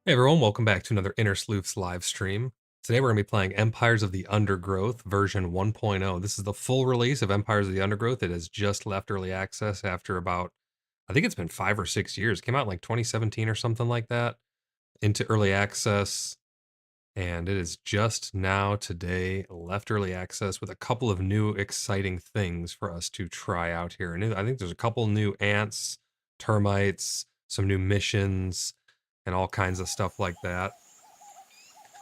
Hey everyone, welcome back to another Inner Sleuths live stream. Today we're going to be playing Empires of the Undergrowth version 1.0. This is the full release of Empires of the Undergrowth. It has just left early access after about, I think it's been 5 or 6 years. It came out in like 2017 or something like that into early access. And it is just now today left early access with a couple of new exciting things for us to try out here. And I think there's a couple new ants, termites, some new missions, and all kinds of stuff like that.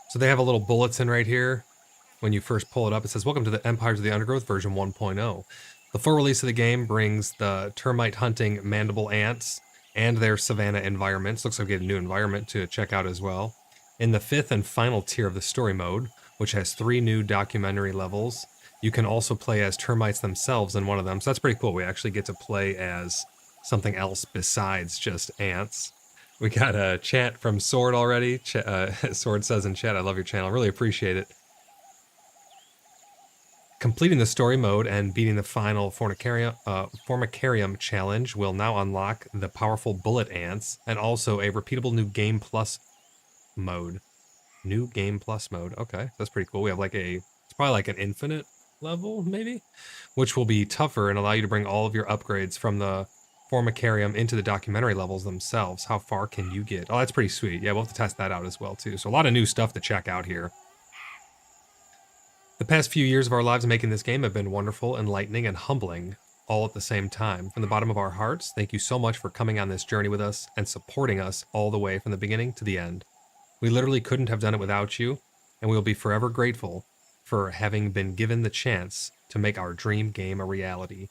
So they have a little bulletin right here. When you first pull it up, it says, "Welcome to the Empires of the Undergrowth version 1.0. The full release of the game brings the termite hunting mandible ants and their savanna environments. Looks like we get a new environment to check out as well. In the fifth and final tier of the story mode, which has 3 new documentary levels, you can also play as termites themselves in one of them. So that's pretty cool. We actually get to play as something else besides just ants. We got a chat from Sword already. Sword says in chat, "I love your channel. Really appreciate it." Completing the story mode and beating the final Formicarium challenge will now unlock the powerful bullet ants and also a repeatable new Game Plus mode. New Game Plus mode. Okay, that's pretty cool. We have like it's probably like an infinite level, maybe, which will be tougher and allow you to bring all of your upgrades from the Formicarium into the documentary levels themselves. How far can you get? Oh, that's pretty sweet. Yeah, we'll have to test that out as well, too. So a lot of new stuff to check out here. The past few years of our lives making this game have been wonderful, enlightening, and humbling, all at the same time. From the bottom of our hearts, thank you so much for coming on this journey with us and supporting us all the way from the beginning to the end. We literally couldn't have done it without you, and we will be forever grateful for having been given the chance to make our dream game a reality.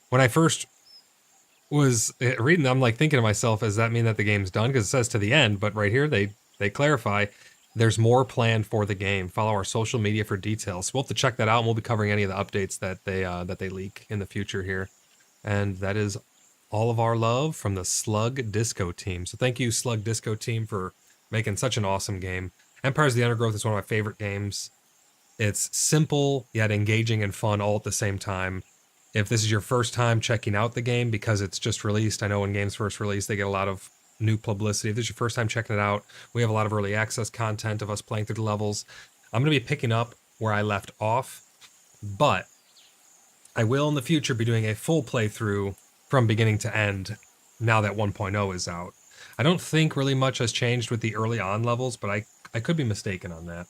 When I first was reading, I'm like thinking to myself, does that mean that the game's done? Because it says to the end, but right here they clarify there's more planned for the game. Follow our social media for details. We'll have to check that out, and we'll be covering any of the updates that they leak in the future here. And that is all of our love from the Slug Disco team. So thank you, Slug Disco team, for making such an awesome game. Empires of the Undergrowth is one of my favorite games. It's simple yet engaging and fun all at the same time. If this is your first time checking out the game because it's just released, I know when games first release, they get a lot of new publicity. If this is your first time checking it out, we have a lot of early access content of us playing through the levels. I'm going to be picking up where I left off, but I will in the future be doing a full playthrough from beginning to end now that 1.0 is out. I don't think really much has changed with the early on levels, but I could be mistaken on that.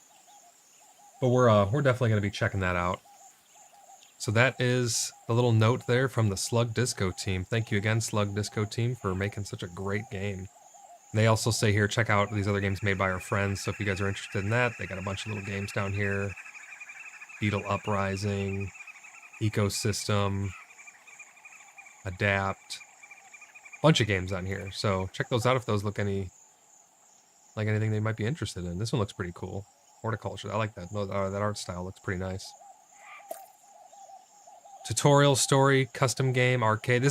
But we're definitely going to be checking that out. So that is the little note there from the Slug Disco team. Thank you again, Slug Disco team, for making such a great game. They also say here, check out these other games made by our friends. So if you guys are interested in that, they got a bunch of little games down here. Beetle Uprising, Ecosystem, Adapt. Bunch of games on here. So check those out if those look like anything they might be interested in. This one looks pretty cool. Horticulture, I like that. That art style looks pretty nice. Tutorial, story, custom game, arcade.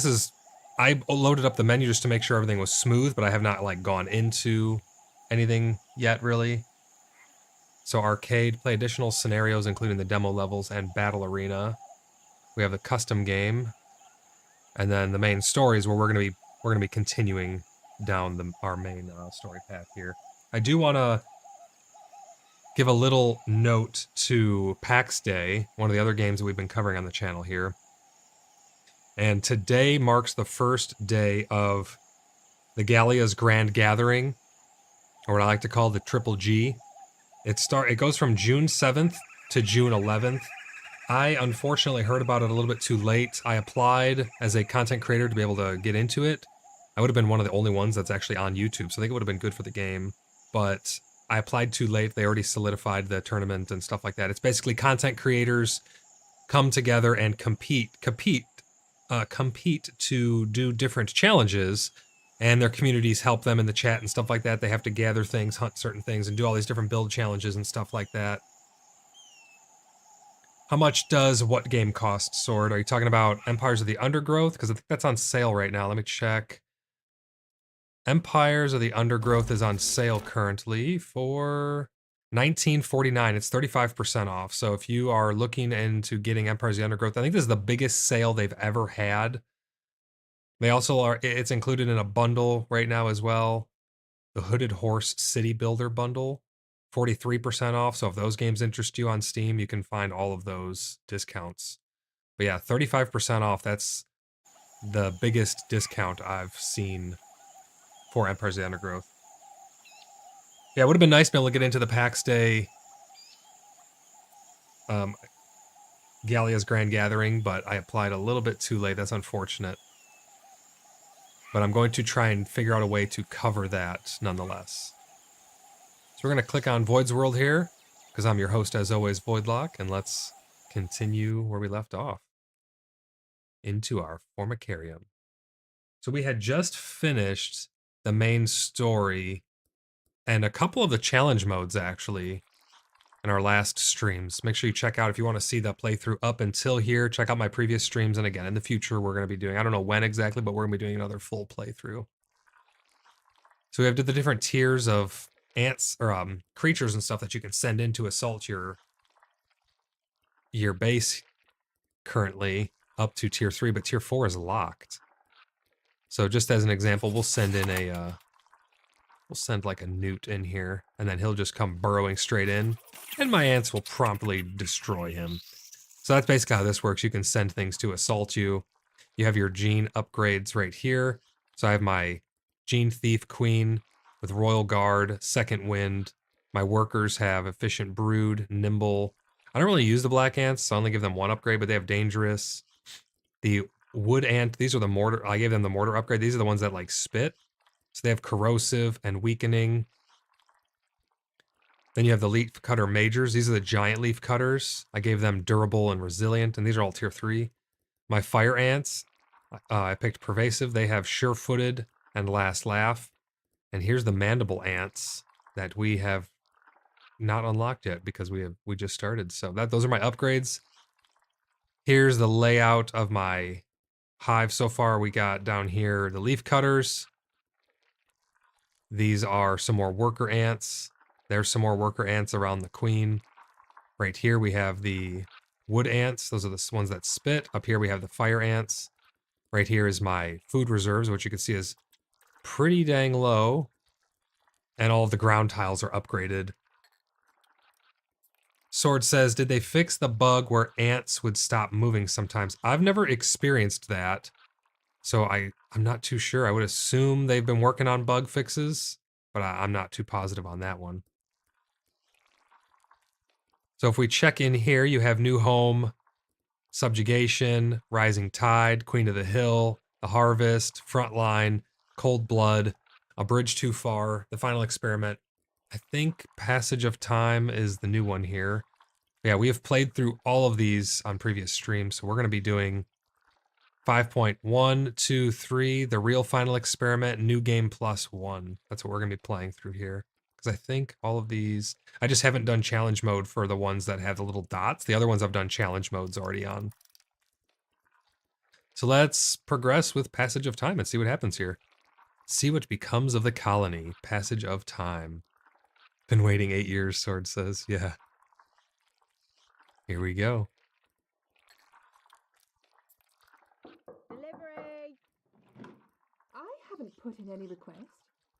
I loaded up the menu just to make sure everything was smooth, but I have not like gone into anything yet really. So arcade, play additional scenarios including the demo levels and battle arena. We have the custom game, and then the main story is where we're gonna be continuing down our main story path here. I do want to give a little note to PAX Day, one of the other games that we've been covering on the channel here. And today marks the first day of the Gallia's Grand Gathering, or what I like to call the Triple G. It goes from June 7th to June 11th. I unfortunately heard about it a little bit too late. I applied as a content creator to be able to get into it. I would have been one of the only ones that's actually on YouTube, so I think it would have been good for the game. But I applied too late. They already solidified the tournament and stuff like that. It's basically content creators come together and compete to do different challenges, and their communities help them in the chat and stuff like that. They have to gather things, hunt certain things, and do all these different build challenges and stuff like that. How much does what game cost, Sword? Are you talking about Empires of the Undergrowth? Because I think that's on sale right now. Let me check. Empires of the Undergrowth is on sale currently for $19.49. It's 35% off. So if you are looking into getting Empires of the Undergrowth, I think this is the biggest sale they've ever had. They also it's included in a bundle right now as well. the Hooded Horse City Builder bundle, 43% off. So if those games interest you on Steam, you can find all of those discounts. But yeah, 35% off. That's the biggest discount I've seen for Empires of the Undergrowth. Yeah, it would have been nice to be able to get into the PAX Day Gallia's Grand Gathering, but I applied a little bit too late. That's unfortunate. But I'm going to try and figure out a way to cover that nonetheless. So we're going to click on Void's World here, because I'm your host as always, Voidlock, and let's continue where we left off into our Formicarium. So we had just finished the main story and a couple of the challenge modes, actually, in our last streams. Make sure you check out, if you want to see the playthrough up until here, check out my previous streams. And again, in the future, we're going to be doing, I don't know when exactly, but we're going to be doing another full playthrough. So we have the different tiers of ants or creatures and stuff that you can send in to assault your base currently up to tier 3, but tier 4 is locked. So just as an example, we'll send in we'll send like a newt in here, and then he'll just come burrowing straight in, and my ants will promptly destroy him. So that's basically how this works. You can send things to assault you. You have your gene upgrades right here. So I have my Gene Thief Queen with Royal Guard, Second Wind. My workers have Efficient Brood, Nimble. I don't really use the black ants, so I only give them one upgrade, but they have Dangerous. The Wood Ant, these are the Mortar. I gave them the Mortar upgrade. These are the ones that like spit. So they have Corrosive and Weakening. Then you have the Leaf Cutter Majors. These are the giant leaf cutters. I gave them Durable and Resilient, and these are all tier 3. My Fire Ants, I picked Pervasive. They have Sure-Footed and Last Laugh. And here's the Mandible Ants that we have not unlocked yet because we just started. So those are my upgrades. Here's the layout of my hive so far. We got down here the Leaf Cutters. These are some more worker ants. There's some more worker ants around the queen. Right here we have the wood ants. Those are the ones that spit. Up here we have the fire ants. Right here is my food reserves, which you can see is pretty dang low. And all of the ground tiles are upgraded. Sword says, did they fix the bug where ants would stop moving sometimes? I've never experienced that. So I'm not too sure. I would assume they've been working on bug fixes, but I'm not too positive on that one. So if we check in here, you have New Home, Subjugation, Rising Tide, Queen of the Hill, The Harvest, Frontline, Cold Blood, A Bridge Too Far, The Final Experiment. I think Passage of Time is the new one here. Yeah, we have played through all of these on previous streams, so we're going to be doing 5.1, 2, 3, The Real Final Experiment, New Game Plus 1. That's what we're going to be playing through here. Because I think all of these, I just haven't done challenge mode for the ones that have the little dots. The other ones I've done challenge modes already on. So let's progress with Passage of Time and see what happens here. See what becomes of the colony. Passage of Time. Been waiting 8 years, Sword says. Yeah. Here we go. Delivery! I haven't put in any request.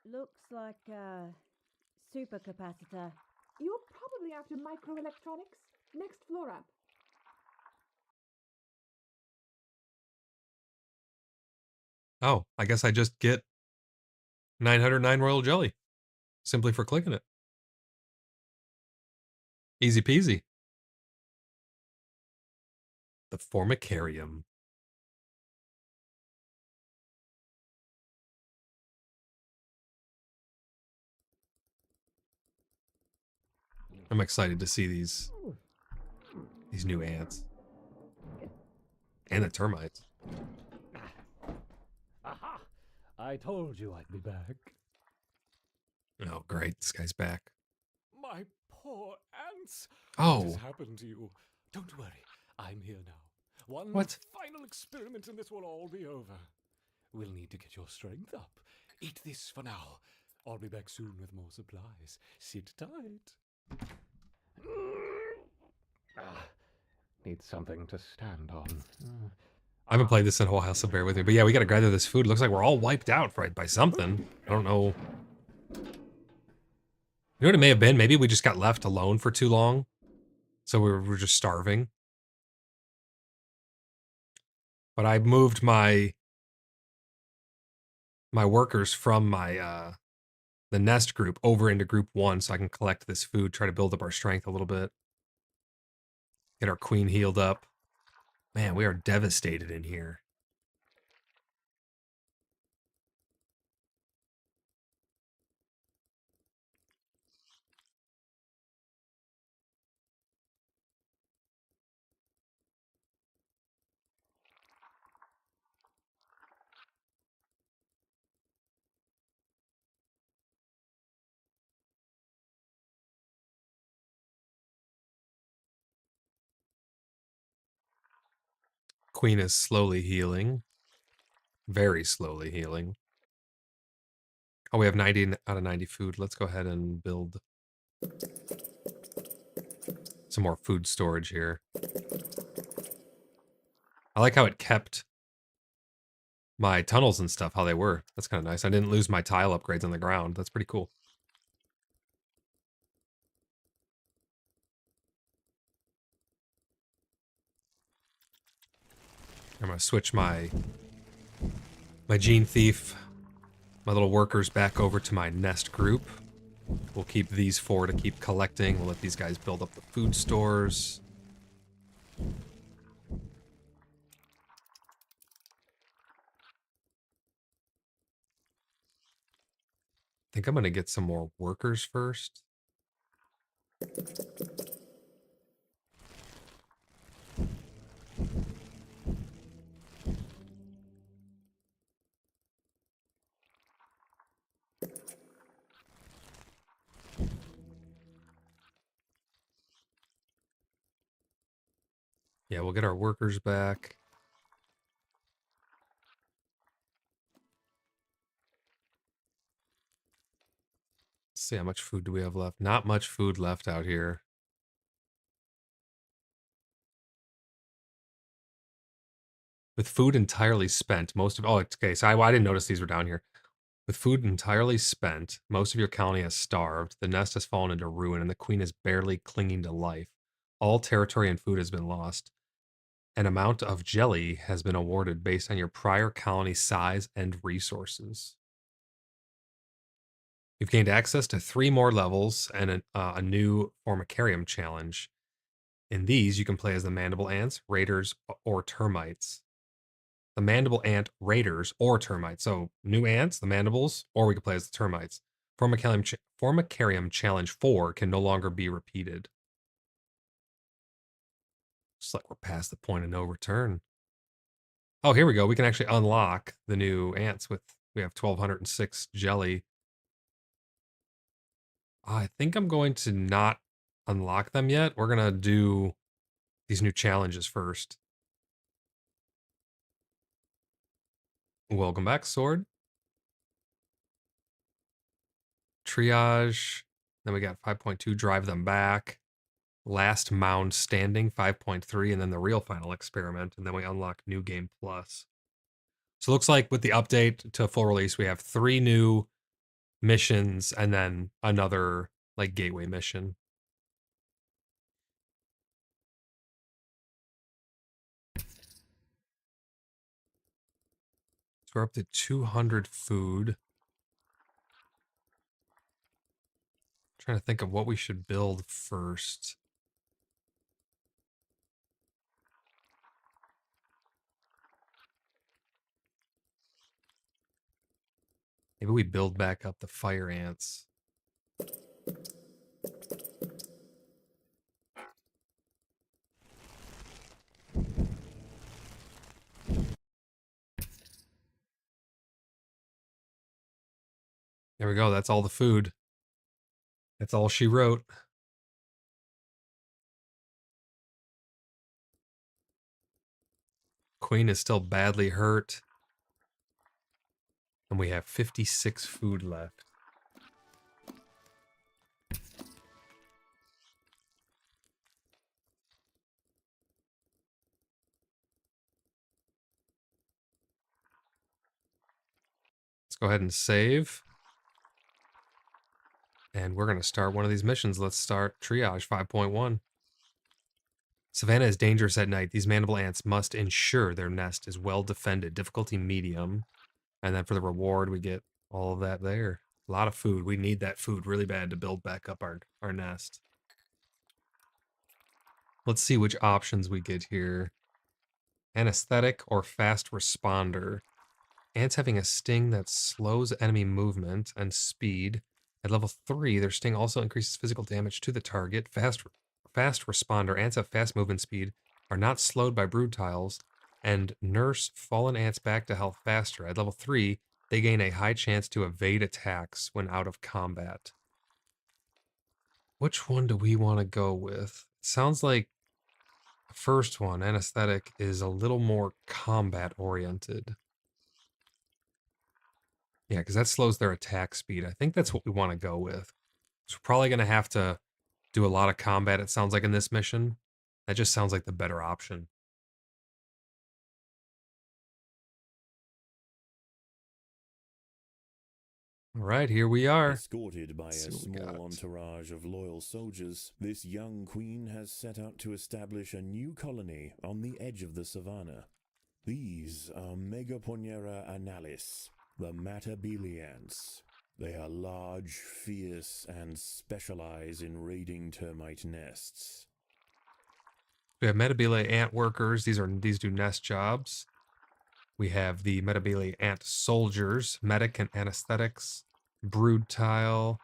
Looks like a supercapacitor. You're probably after microelectronics. Next floor up. Oh, I guess I just get 909 royal jelly. Simply for clicking it. Easy peasy. The Formicarium. I'm excited to see these new ants. And the termites. Aha! I told you I'd be back. Oh, great. This guy's back. My poor ants! Oh. What has happened to you? Don't worry, I'm here now. One What? final experiment and this will all be over. We'll need to get your strength up. Eat this for now. I'll be back soon with more supplies. Sit tight. Need something to stand on. I haven't played this in a while, so bear with me. But yeah, we gotta gather this food. Looks like we're all wiped out by something. I don't know You know what it may have been? Maybe we just got left alone for too long. So we're just starving. But I moved my workers from my the nest group over into group 1 so I can collect this food, try to build up our strength a little bit. Get our queen healed up. Man, we are devastated in here. Queen is slowly healing. Very slowly healing. Oh, we have 90 out of 90 food. Let's go ahead and build some more food storage here. I like how it kept my tunnels and stuff, how they were. That's kind of nice. I didn't lose my tile upgrades on the ground. That's pretty cool. I'm going to switch my gene thief, my little workers back over to my nest group. We'll keep these 4 to keep collecting. We'll let these guys build up the food stores. I think I'm going to get some more workers first. Yeah, we'll get our workers back. Let's see, how much food do we have left? Not much food left out here. With food entirely spent, most of... Oh, okay, so I didn't notice these were down here. With food entirely spent, most of your colony has starved, the nest has fallen into ruin, and the queen is barely clinging to life. All territory and food has been lost. An amount of jelly has been awarded based on your prior colony size and resources. You've gained access to 3 more levels and a new Formicarium challenge. In these, you can play as the mandible ants, raiders, or termites. The mandible ant raiders or termites. So new ants, the mandibles, or we could play as the termites. Formicarium Challenge 4 can no longer be repeated. Looks like we're past the point of no return. Oh, here we go. We can actually unlock the new ants with, we have 1,206 jelly. I think I'm going to not unlock them yet. We're going to do these new challenges first. Welcome back, Sword. Triage. Then we got 5.2, drive them back. Last Mound Standing, 5.3, and then the real final experiment. And then we unlock New Game Plus. So it looks like with the update to full release, we have 3 new missions and then another like gateway mission. So we're up to 200 food. Trying to think of what we should build first. Maybe we build back up the fire ants. There we go. That's all the food. That's all she wrote. Queen is still badly hurt. And we have 56 food left. Let's go ahead and save. And we're going to start one of these missions. Let's start Triage 5.1. Savannah is dangerous at night. These mandible ants must ensure their nest is well defended. Difficulty medium. And then for the reward, we get all of that there. A lot of food. We need that food really bad to build back up our nest. Let's see which options we get here. Anesthetic or fast responder. Ants having a sting that slows enemy movement and speed. At level 3, their sting also increases physical damage to the target. Fast responder. Ants have fast movement speed, are not slowed by brood tiles, and nurse fallen ants back to health faster. At level 3, they gain a high chance to evade attacks when out of combat. Which one do we want to go with? It sounds like the first one, anesthetic, is a little more combat oriented. Yeah, because that slows their attack speed. I think that's what we want to go with. So we're probably going to have to do a lot of combat, it sounds like, in this mission. That just sounds like the better option. All right, here we are. Escorted by a small entourage of loyal soldiers, this young queen has set out to establish a new colony on the edge of the savannah. These are Megaponera analis, the Matabele ants. They are large, fierce, and specialize in raiding termite nests. We have Matabele ant workers. These do nest jobs. We have the Matabele ant soldiers, medic and anesthetics, brood tile,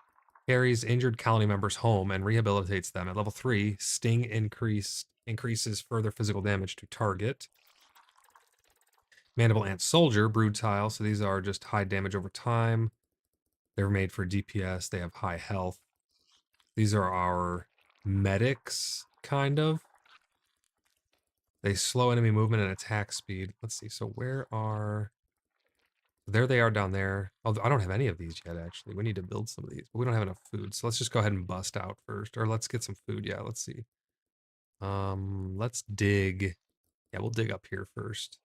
carries injured colony members home and rehabilitates them. At level 3, sting increases further physical damage to target. Mandible ant soldier, brood tile. So these are just high damage over time. They're made for DPS. They have high health. These are our medics, kind of. They slow enemy movement and attack speed. Let's see. So where are... There they are down there. Oh, I don't have any of these yet, actually. We need to build some of these. But we don't have enough food. So let's just go ahead and bust out first. Or let's get some food. Yeah, let's see. Let's dig. Yeah, we'll dig up here first.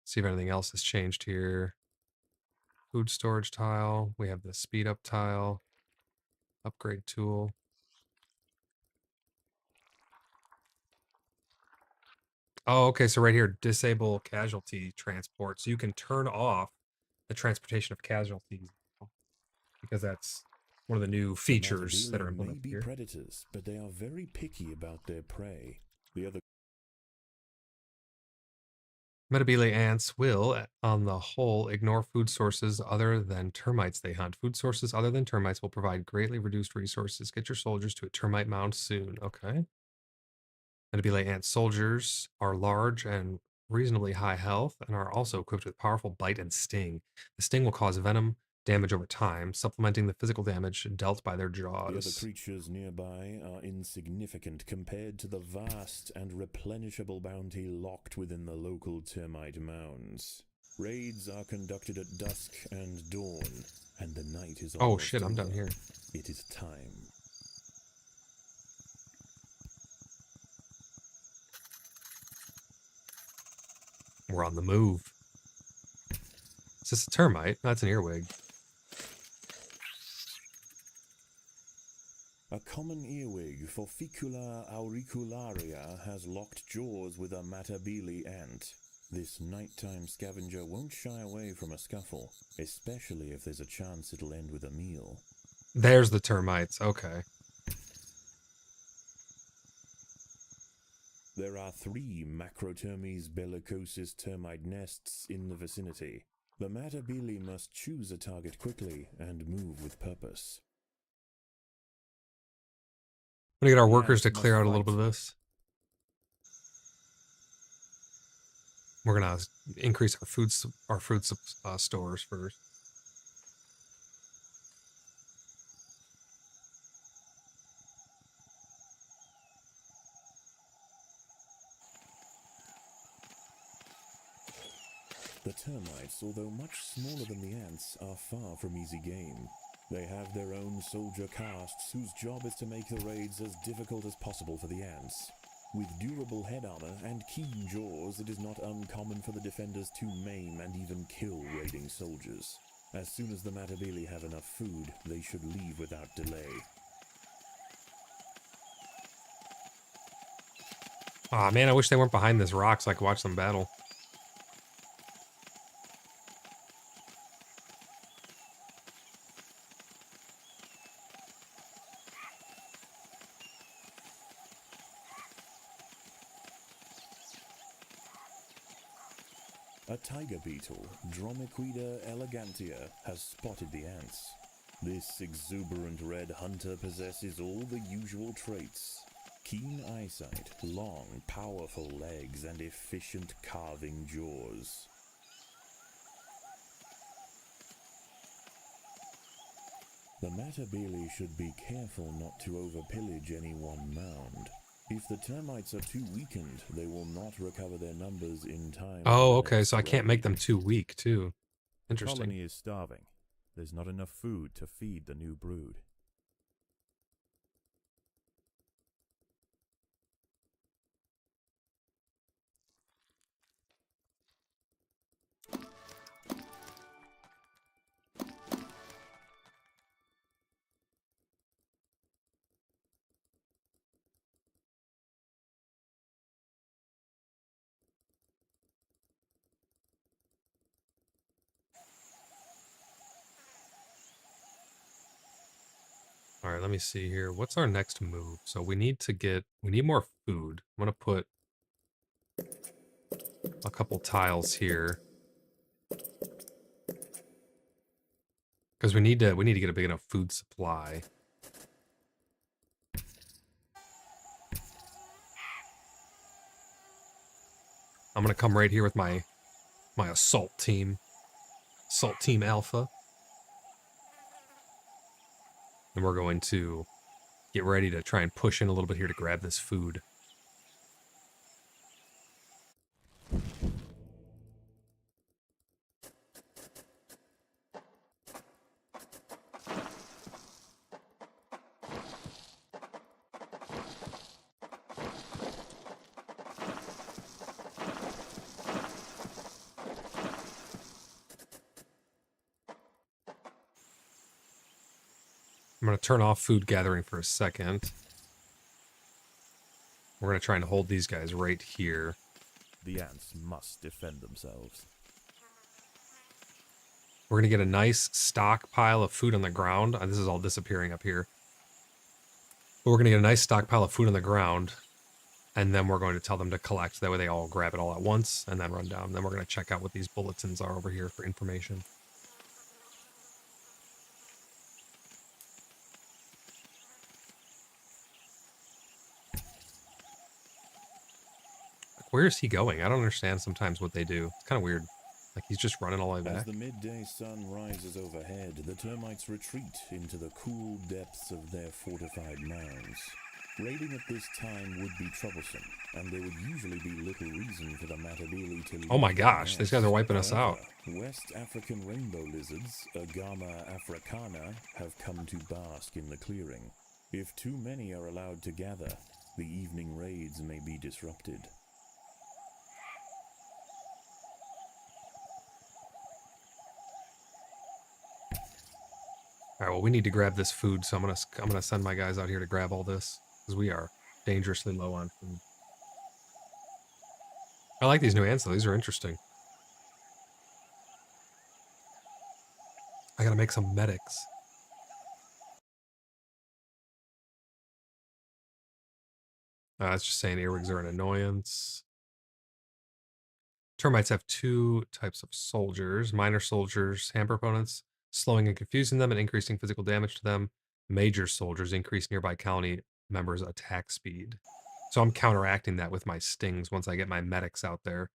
See if anything else has changed here. Food storage tile. We have the speed up tile. Upgrade tool. Oh, okay. So right here, disable casualty transport. So you can turn off the transportation of casualties because that's one of the new features that are implemented may be here. Predators, but they are very picky about their prey. The other Matabele ants will, on the whole, ignore food sources other than termites they hunt. Food sources other than termites will provide greatly reduced resources. Get your soldiers to a termite mound soon. Okay. Matabele ant soldiers are large and reasonably high health and are also equipped with powerful bite and sting. The sting will cause venom damage over time, supplementing the physical damage dealt by their jaws. The other creatures nearby are insignificant compared to the vast and replenishable bounty locked within the local termite mounds. Raids are conducted at dusk and dawn, and the night is almost Oh shit, I'm down over. here. It is time. We're on the move. Is this a termite? No, that's an earwig. A common earwig, Forficula auricularia, has locked jaws with a Matabele ant. This nighttime scavenger won't shy away from a scuffle, especially if there's a chance it'll end with a meal. There's the termites. Okay. There are 3 Macrotermes bellicosus termite nests in the vicinity. The Matabele must choose a target quickly and move with purpose. I'm gonna get our workers to clear out a little bit of this. We're gonna increase our food stores first. The termites, although much smaller than the ants, are far from easy game. They have their own soldier castes whose job is to make the raids as difficult as possible for the ants. With durable head armor and keen jaws, it is not uncommon for the defenders to maim and even kill raiding soldiers. As soon as the Matabele have enough food, they should leave without delay. Aw, man, I wish they weren't behind this rock so I could watch them battle. A tiger beetle, Dromequida elegantia, has spotted the ants. This exuberant red hunter possesses all the usual traits: keen eyesight, long, powerful legs, and efficient carving jaws. The Matabele should be careful not to overpillage any one mound. If the termites are too weakened, they will not recover their numbers in time. Oh, okay, so I can't make them too weak, too. The Interesting. colony is starving. There's not enough food to feed the new brood. All right, let me see here. What's our next move? So we need more food. I'm going to put a couple tiles here. Because we need to get a big enough food supply. I'm going to come right here with my assault team. Assault Team Alpha. And we're going to get ready to try and push in a little bit here to grab this food. I'm going to turn off food gathering for a second. We're going to try and hold these guys right here. The ants must defend themselves. We're going to get a nice stockpile of food on the ground. This is all disappearing up here. But we're going to get a nice stockpile of food on the ground. And then we're going to tell them to collect. That way they all grab it all at once and then run down. Then we're going to check out what these bulletins are over here for information. Where is he going? I don't understand sometimes what they do. It's kind of weird. Like he's just running all the way As back. the midday sun rises overhead, the termites retreat into the cool depths of their fortified mounds. Raiding at this time would be troublesome, and there would usually be little reason for the Matabele to leave. Oh my gosh, these guys are wiping us out. West African rainbow lizards, Agama africana, have come to bask in the clearing. If too many are allowed to gather, the evening raids may be disrupted. All right, well, we need to grab this food, so I'm gonna send my guys out here to grab all this because we are dangerously low on food. I like these new ants, though. These are interesting. I gotta make some medics. It's just saying earwigs are an annoyance. Termites have two types of soldiers. Minor soldiers, hamper opponents, slowing and confusing them and increasing physical damage to them. Major soldiers increase nearby colony members' attack speed. So I'm counteracting that with my stings once I get my medics out there.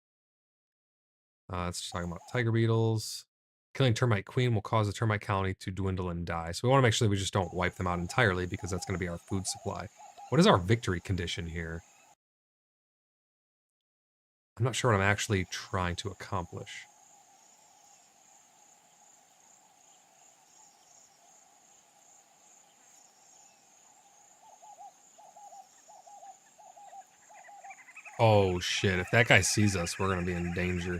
It's just talking about tiger beetles. Killing termite queen will cause the termite colony to dwindle and die. So we want to make sure that we just don't wipe them out entirely because that's going to be our food supply. What is our victory condition here? I'm not sure what I'm actually trying to accomplish. Oh, shit. If that guy sees us, we're going to be in danger.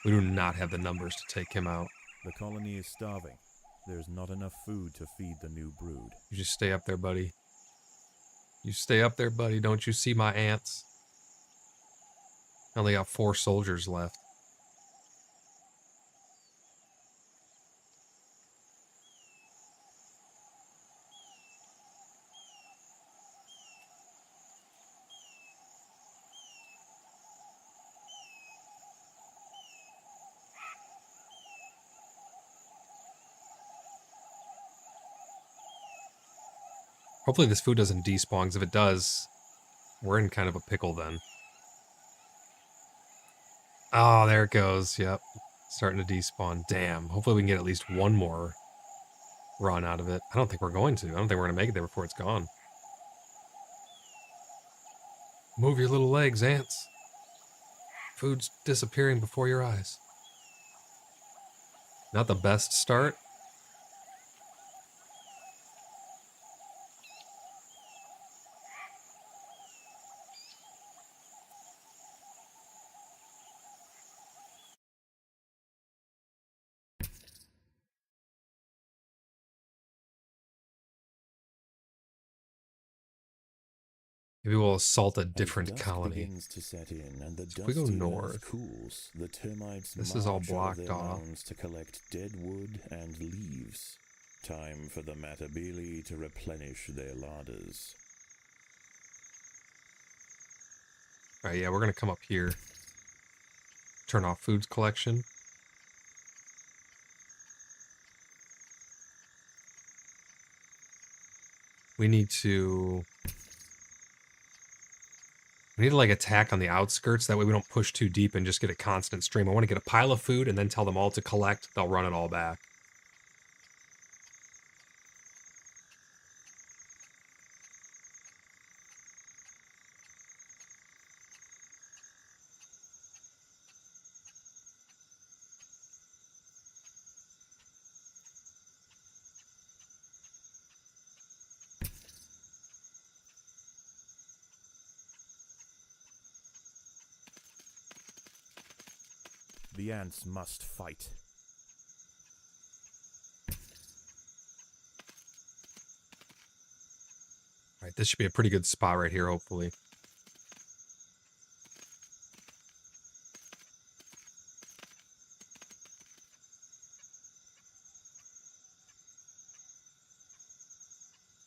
We do not have the numbers to take him out. The colony is starving. There's not enough food to feed the new brood. You just stay up there, buddy. You stay up there, buddy. Don't you see my ants? I only got 4 soldiers left. Hopefully this food doesn't despawn, because if it does, we're in kind of a pickle then. Oh, there it goes. Yep. Starting to despawn. Damn. Hopefully we can get at least one more run out of it. I don't think we're going to. I don't think we're going to make it there before it's gone. Move your little legs, ants. Food's disappearing before your eyes. Not the best start. Maybe we'll assault a different As dusk colony. begins to set in and the If we go dusty earth north, cools, the termites this is all march over blocked their off. mounds to collect dead wood and leaves. Time for the Matabili to replenish their larders. Alright, yeah, we're going to come up here. Turn off foods collection. We need to like attack on the outskirts. That way we don't push too deep and just get a constant stream. I want to get a pile of food and then tell them all to collect. They'll run it all back. The ants must fight. Alright, this should be a pretty good spot right here, hopefully.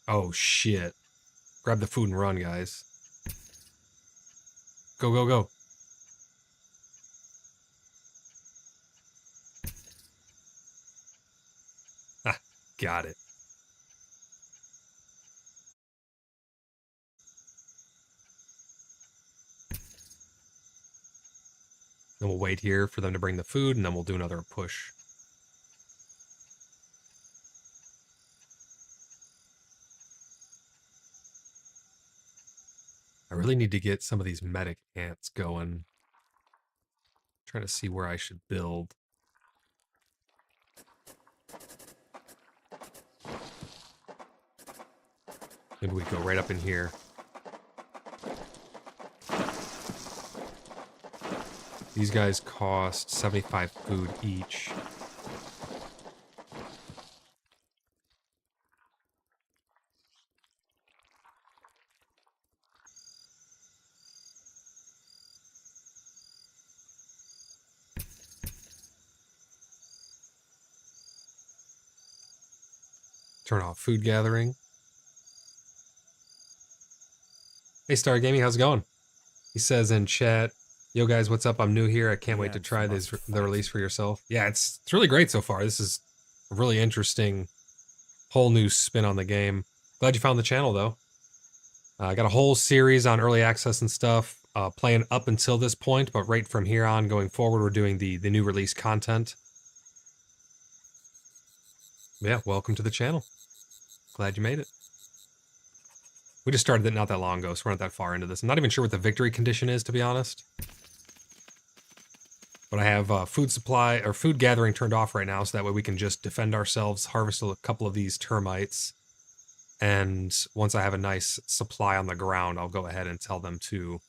Oh, shit. Grab the food and run, guys. Go, go, go. Ah, got it. Then we'll wait here for them to bring the food, and then we'll do another push. I really need to get some of these medic ants going. Trying to see where I should build. Maybe we go right up in here. These guys cost 75 food each. Turn off food gathering. Hey, Star Gaming, how's it going? He says in chat, yo guys, what's up? I'm new here. I can't wait to try the release for yourself. Yeah, it's really great so far. This is a really interesting whole new spin on the game. Glad you found the channel though. I got a whole series on early access and stuff, playing up until this point, but right from here on going forward, we're doing the new release content. Yeah, welcome to the channel. Glad you made it. We just started it not that long ago, so we're not that far into this. I'm not even sure what the victory condition is, to be honest. But I have food supply or food gathering turned off right now, so that way we can just defend ourselves, harvest a couple of these termites. And once I have a nice supply on the ground, I'll go ahead and tell them to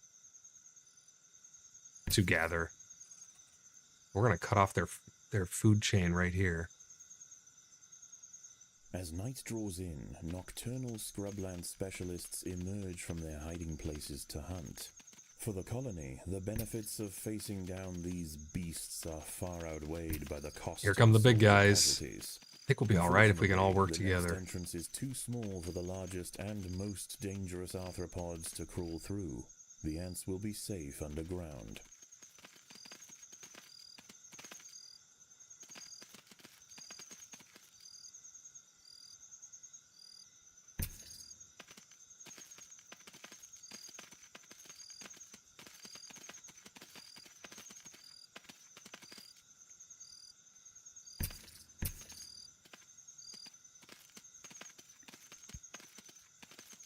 to gather. We're going to cut off their food chain right here. As night draws in, nocturnal scrubland specialists emerge from their hiding places to hunt. For the colony, the benefits of facing down these beasts are far outweighed by the cost. Here come the big guys. Casualties. I think we'll be all right if we can all work Unfortunately, the together. next entrance is too small for the largest and most dangerous arthropods to crawl through. The ants will be safe underground.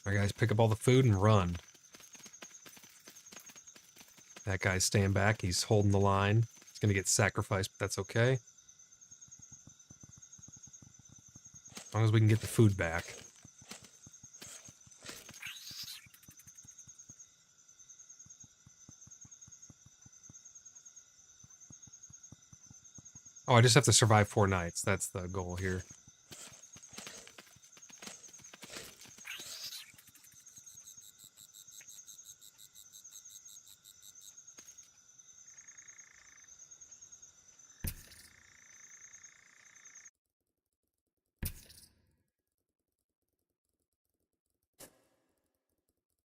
All right, guys, pick up all the food and run. That guy's staying back. He's holding the line. He's going to get sacrificed, but that's okay. As long as we can get the food back. Oh, I just have to survive 4 nights. That's the goal here.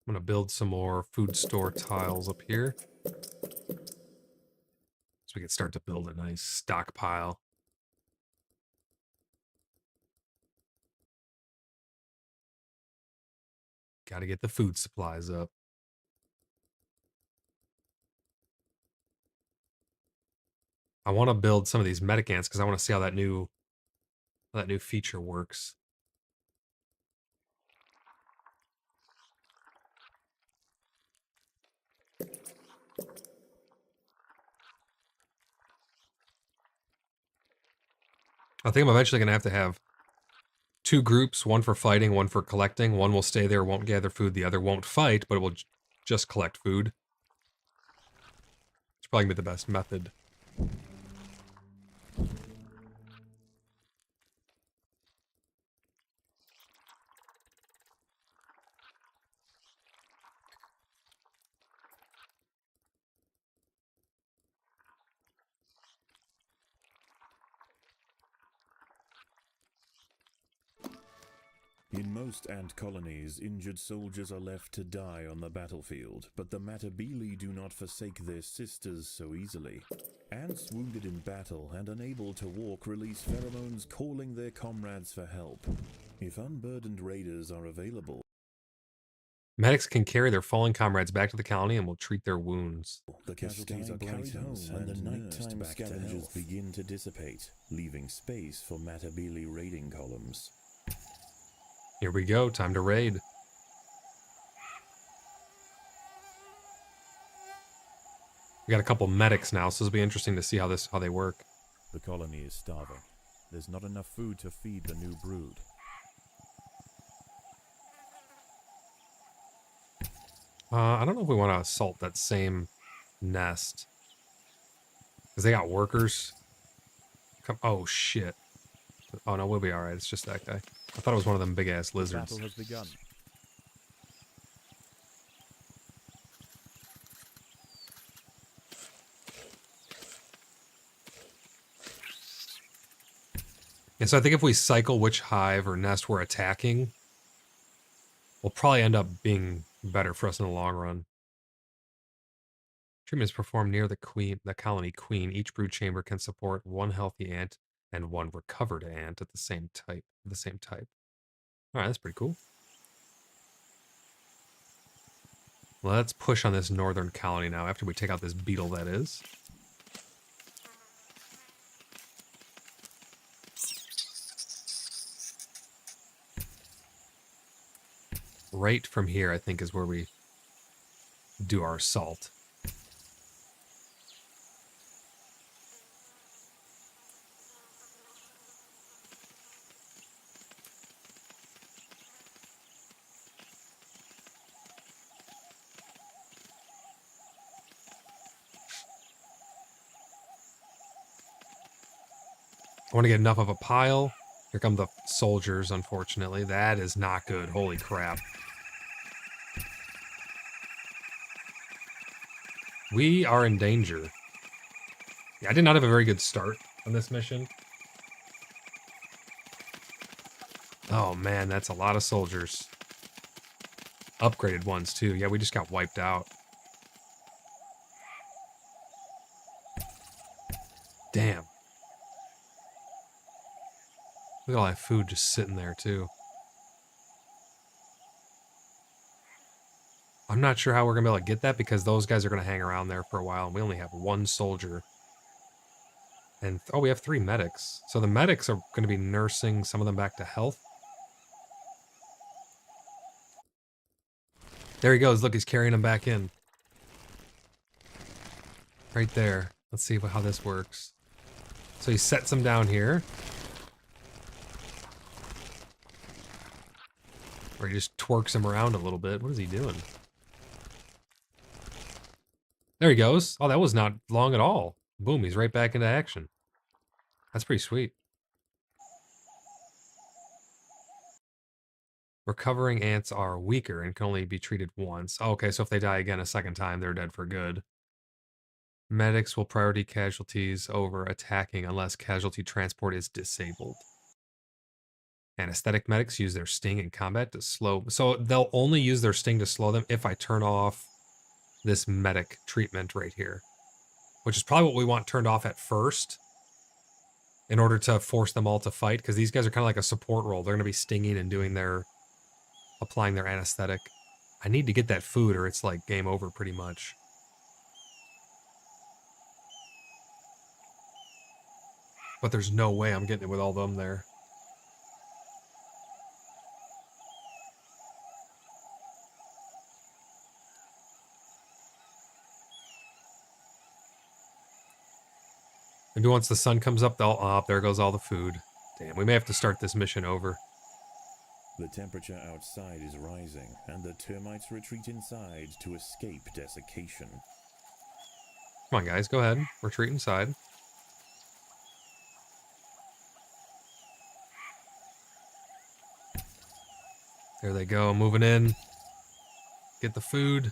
I'm going to build some more food store tiles up here. So we can start to build a nice stockpile. Got to get the food supplies up. I want to build some of these medic ants because I want to see how that new feature works. I think I'm eventually going to have 2 groups, one for fighting, one for collecting. One will stay there, won't gather food. The other won't fight, but it will just collect food. It's probably going to be the best method. In most ant colonies, injured soldiers are left to die on the battlefield, but the Matabili do not forsake their sisters so easily. Ants wounded in battle and unable to walk release pheromones calling their comrades for help. If unburdened raiders are available, Medics can carry their fallen comrades back to the colony and will treat their wounds. the casualties are carried home and the nighttime scavengers begin to dissipate, leaving space for Matabili raiding columns. Here we go, time to raid. We got a couple medics now, so it'll be interesting to see how they work. The colony is starving. There's not enough food to feed the new brood. I don't know if we want to assault that same nest. Because they got workers. Oh, shit. Oh, no, we'll be alright. It's just that guy. I thought it was one of them big-ass lizards. Battle has begun. And so I think if we cycle which hive or nest we're attacking, we'll probably end up being better for us in the long run. Treatment is performed near the colony queen. Each brood chamber can support 1 healthy ant and 1 recovered ant at the same type. All right, that's pretty cool. Let's push on this northern colony now after we take out this beetle that is. Right from here, I think, is where we do our assault. I want to get enough of a pile. Here come the soldiers, unfortunately. That is not good. Holy crap. We are in danger. Yeah, I did not have a very good start on this mission. Oh man, that's a lot of soldiers. Upgraded ones too. Yeah, we just got wiped out. Damn. Look at all that food just sitting there too. I'm not sure how we're gonna be able to get that because those guys are gonna hang around there for a while and we only have one soldier. And oh, we have 3 medics. So the medics are gonna be nursing some of them back to health. There he goes. Look, he's carrying him back in. Right there. Let's see how this works. So he sets them down here. Or he just twerks him around a little bit. What is he doing? There he goes. Oh, that was not long at all. Boom, he's right back into action. That's pretty sweet. Recovering ants are weaker and can only be treated once. Oh, okay, so if they die again a second time, they're dead for good. Medics will priority casualties over attacking unless casualty transport is disabled. Anesthetic medics use their sting in combat to slow... So they'll only use their sting to slow them if I turn off this medic treatment right here. Which is probably what we want turned off at first. In order to force them all to fight. Because these guys are kind of like a support role. They're going to be stinging and doing their... applying their anesthetic. I need to get that food or it's like game over pretty much. But there's no way I'm getting it with all them there. Maybe once the sun comes up, they'll... Oh, there goes all the food. Damn, we may have to start this mission over. The temperature outside is rising, and the termites retreat inside to escape desiccation. Come on, guys, go ahead. Retreat inside. There they go, moving in. Get the food.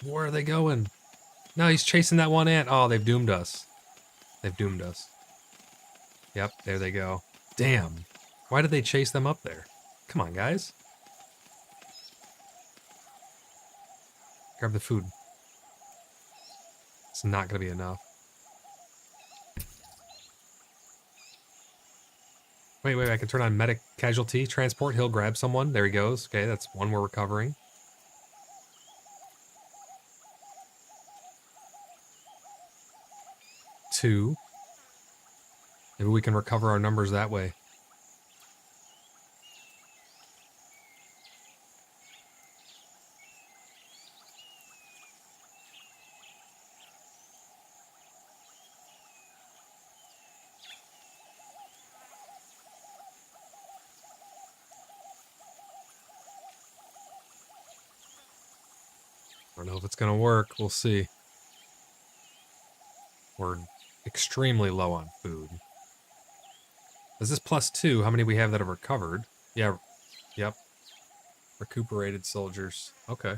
Where are they going? No, he's chasing that one ant. Oh, they've doomed us. They've doomed us. Yep, there they go. Damn. Why did they chase them up there? Come on, guys. Grab the food. It's not going to be enough. Wait, I can turn on medic casualty transport. He'll grab someone. There he goes. Okay, that's one we're recovering. Two. Maybe we can recover our numbers that way. I don't know if it's going to work. We'll see. We're extremely low on food. Is this +2? How many we have that have recovered? Yeah. Yep. Recuperated soldiers. Okay.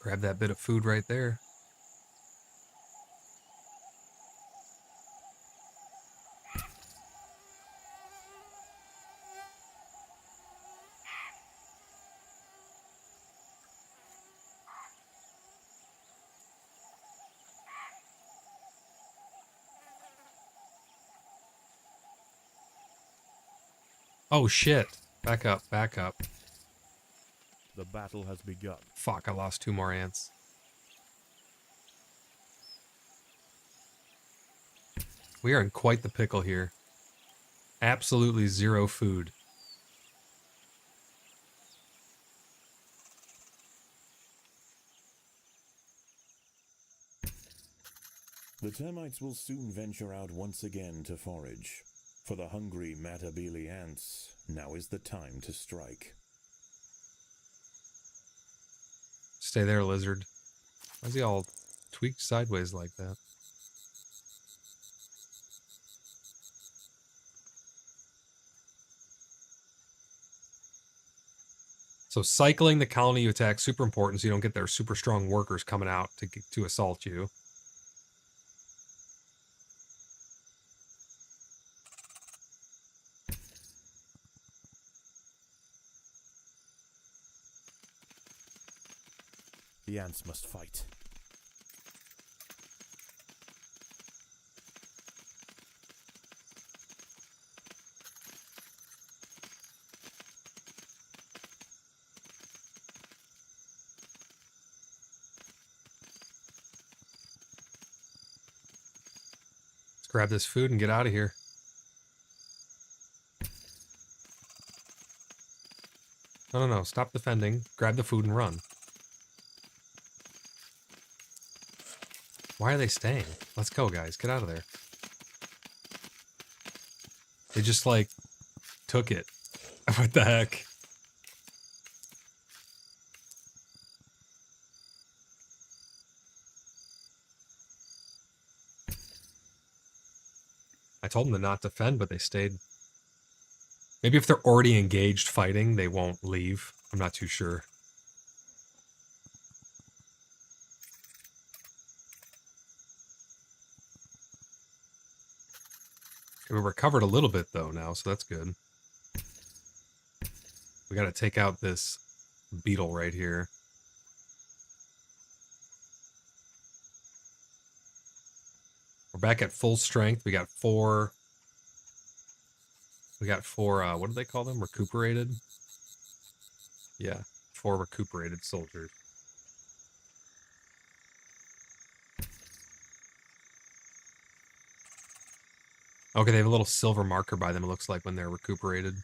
Grab that bit of food right there. Oh shit. Back up, back up. The battle has begun. Fuck, I lost 2 more ants. We are in quite the pickle here. Absolutely 0 food. The termites will soon venture out once again to forage. For the hungry Matabele ants, now is the time to strike. Stay there, lizard. Why is he all tweaked sideways like that? So cycling the colony you attack, super important so you don't get their super strong workers coming out to assault you. The ants must fight. Let's grab this food and get out of here. No. Stop defending. Grab the food and run. Why are they staying? Let's go, guys. Get out of there. They just, like, took it. What the heck? I told them to not defend, but they stayed. Maybe if they're already engaged fighting, they won't leave. I'm not too sure. We recovered a little bit, though, now, so that's good. We gotta take out this beetle right here. We're back at full strength. We got four, what do they call them? Recuperated? Yeah, 4 recuperated soldiers. Okay, they have a little silver marker by them, it looks like, when they're recuperated.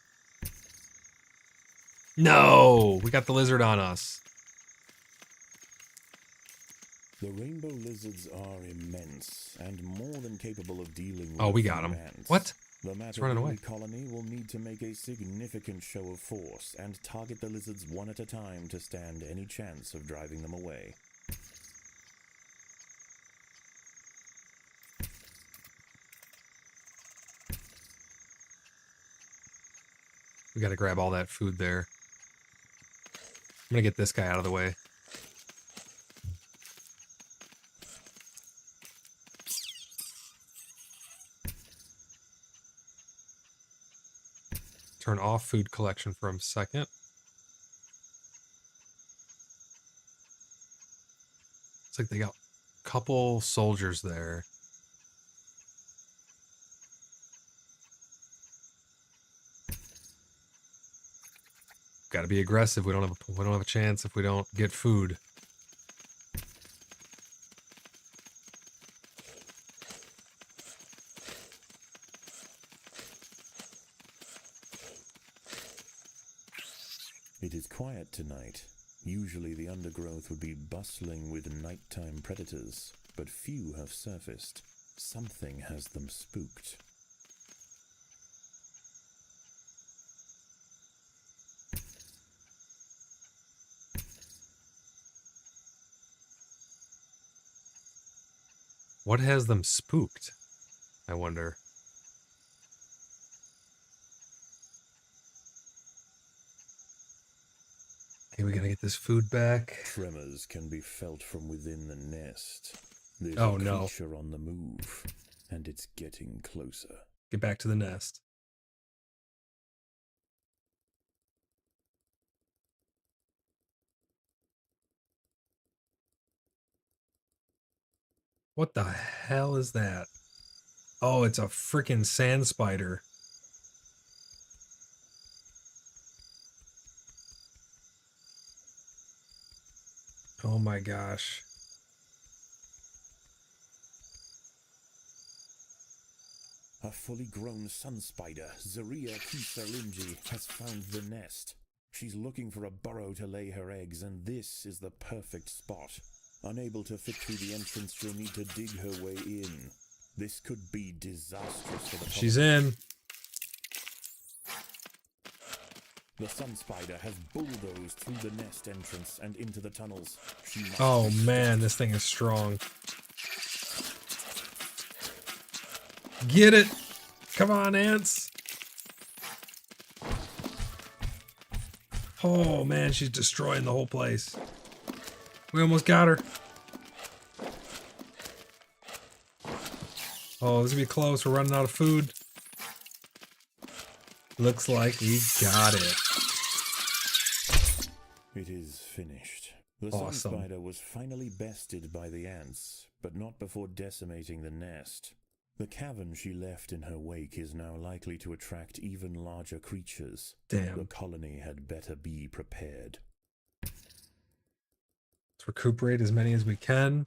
No! We got the lizard on us. The rainbow lizards are immense and more than capable of dealing with Oh, we got him. ants. What? The running away. Matabele colony will need to make a significant show of force and target the lizards one at a time to stand any chance of driving them away. We gotta grab all that food there. I'm gonna get this guy out of the way. Turn off food collection for a second. It's like they got a couple soldiers there. Got to be aggressive. We don't have a chance if we don't get food. It is quiet tonight. Usually the undergrowth would be bustling with nighttime predators, but few have surfaced. Something has them spooked. What has them spooked? I wonder. Okay, we gotta get this food back. Tremors can be felt from within the nest. There's Oh, a no. creature on the move, and it's getting closer. Get back to the nest. What the hell is that? Oh, it's a freaking sand spider. Oh my gosh. A fully grown sun spider, Zaria Kisalimji, has found the nest. She's looking for a burrow to lay her eggs, and this is the perfect spot. Unable to fit through the entrance, she'll need to dig her way in. This could be disastrous for the She's colony. in. The sun spider has bulldozed through the nest entrance and into the tunnels. She must Oh be man, this thing is strong. Get it! Come on, ants! Oh man, she's destroying the whole place. We almost got her. Oh, this is gonna be close. We're running out of food. Looks like we got it. It is finished. The Awesome. sun spider was finally bested by the ants, but not before decimating the nest. The cavern she left in her wake is now likely to attract even larger creatures. Damn. The colony had better be prepared. Let's recuperate as many as we can.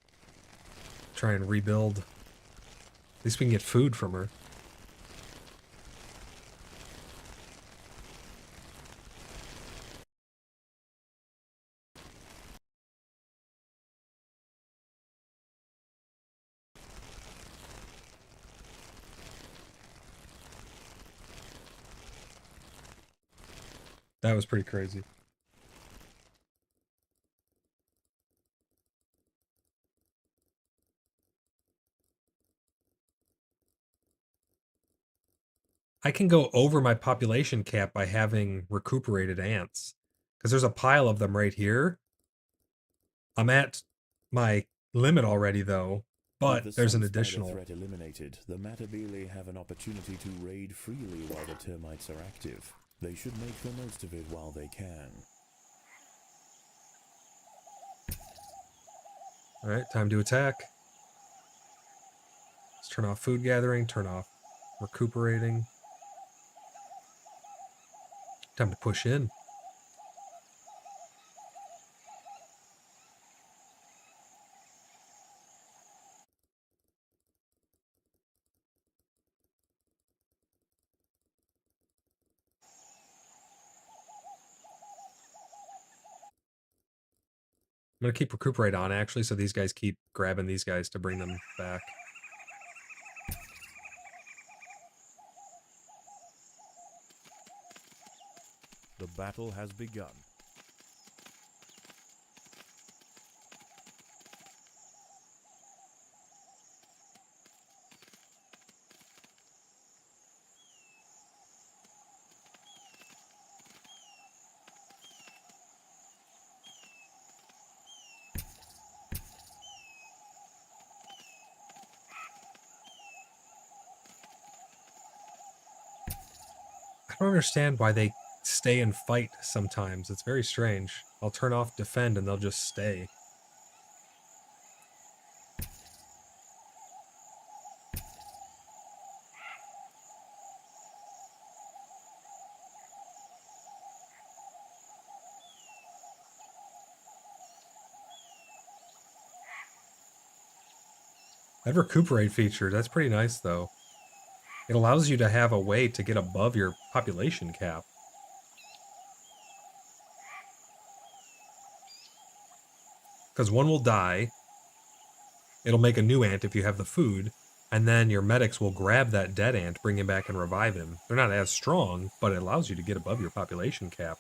Try and rebuild. At least we can get food from her. That was pretty crazy. I can go over my population cap by having recuperated ants. Because there's a pile of them right here. I'm at my limit already, though. But With the there's an sun spider additional. threat eliminated, the Matabele have an opportunity to raid freely while the termites are active. They should make the most of it while they can. Alright, time to attack. Let's turn off food gathering, turn off recuperating. Time to push in. I'm going to keep recuperate on, actually, so these guys keep grabbing these guys to bring them back. The battle has begun. I don't understand why they stay and fight sometimes. It's very strange. I'll turn off defend and they'll just stay. That recuperate feature, that's pretty nice though. It allows you to have a way to get above your population cap. Because one will die. It'll make a new ant if you have the food. And then your medics will grab that dead ant, bring him back, and revive him. They're not as strong, but it allows you to get above your population cap.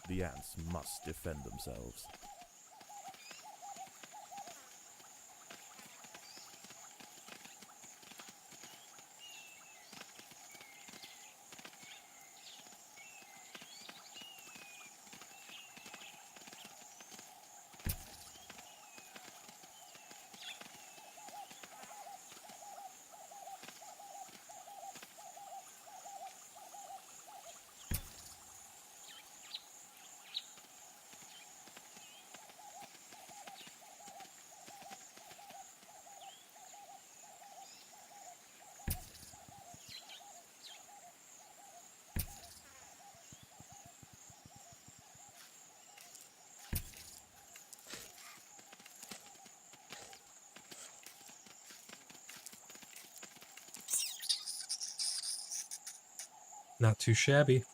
The ants must defend themselves. Not too shabby.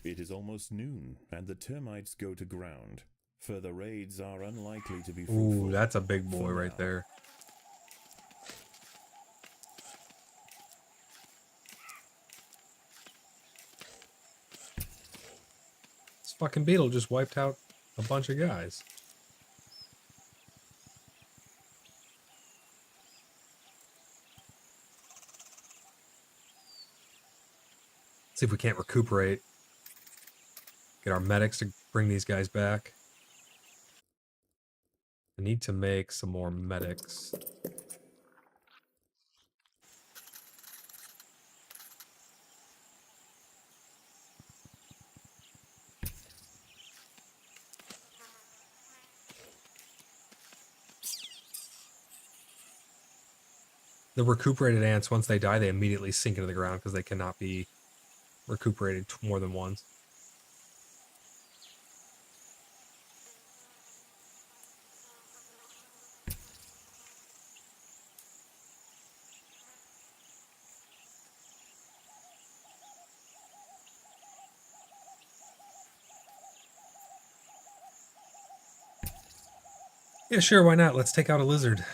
It is almost noon, and the termites go to ground. Further raids are unlikely to be fruitful. Ooh, that's a big boy for right now. there. This fucking beetle just wiped out a bunch of guys. See if we can't recuperate. Get our medics to bring these guys back. I need to make some more medics. The recuperated ants, once they die, they immediately sink into the ground because they cannot be recuperated more than once. Yeah, sure, why not? Let's take out a lizard.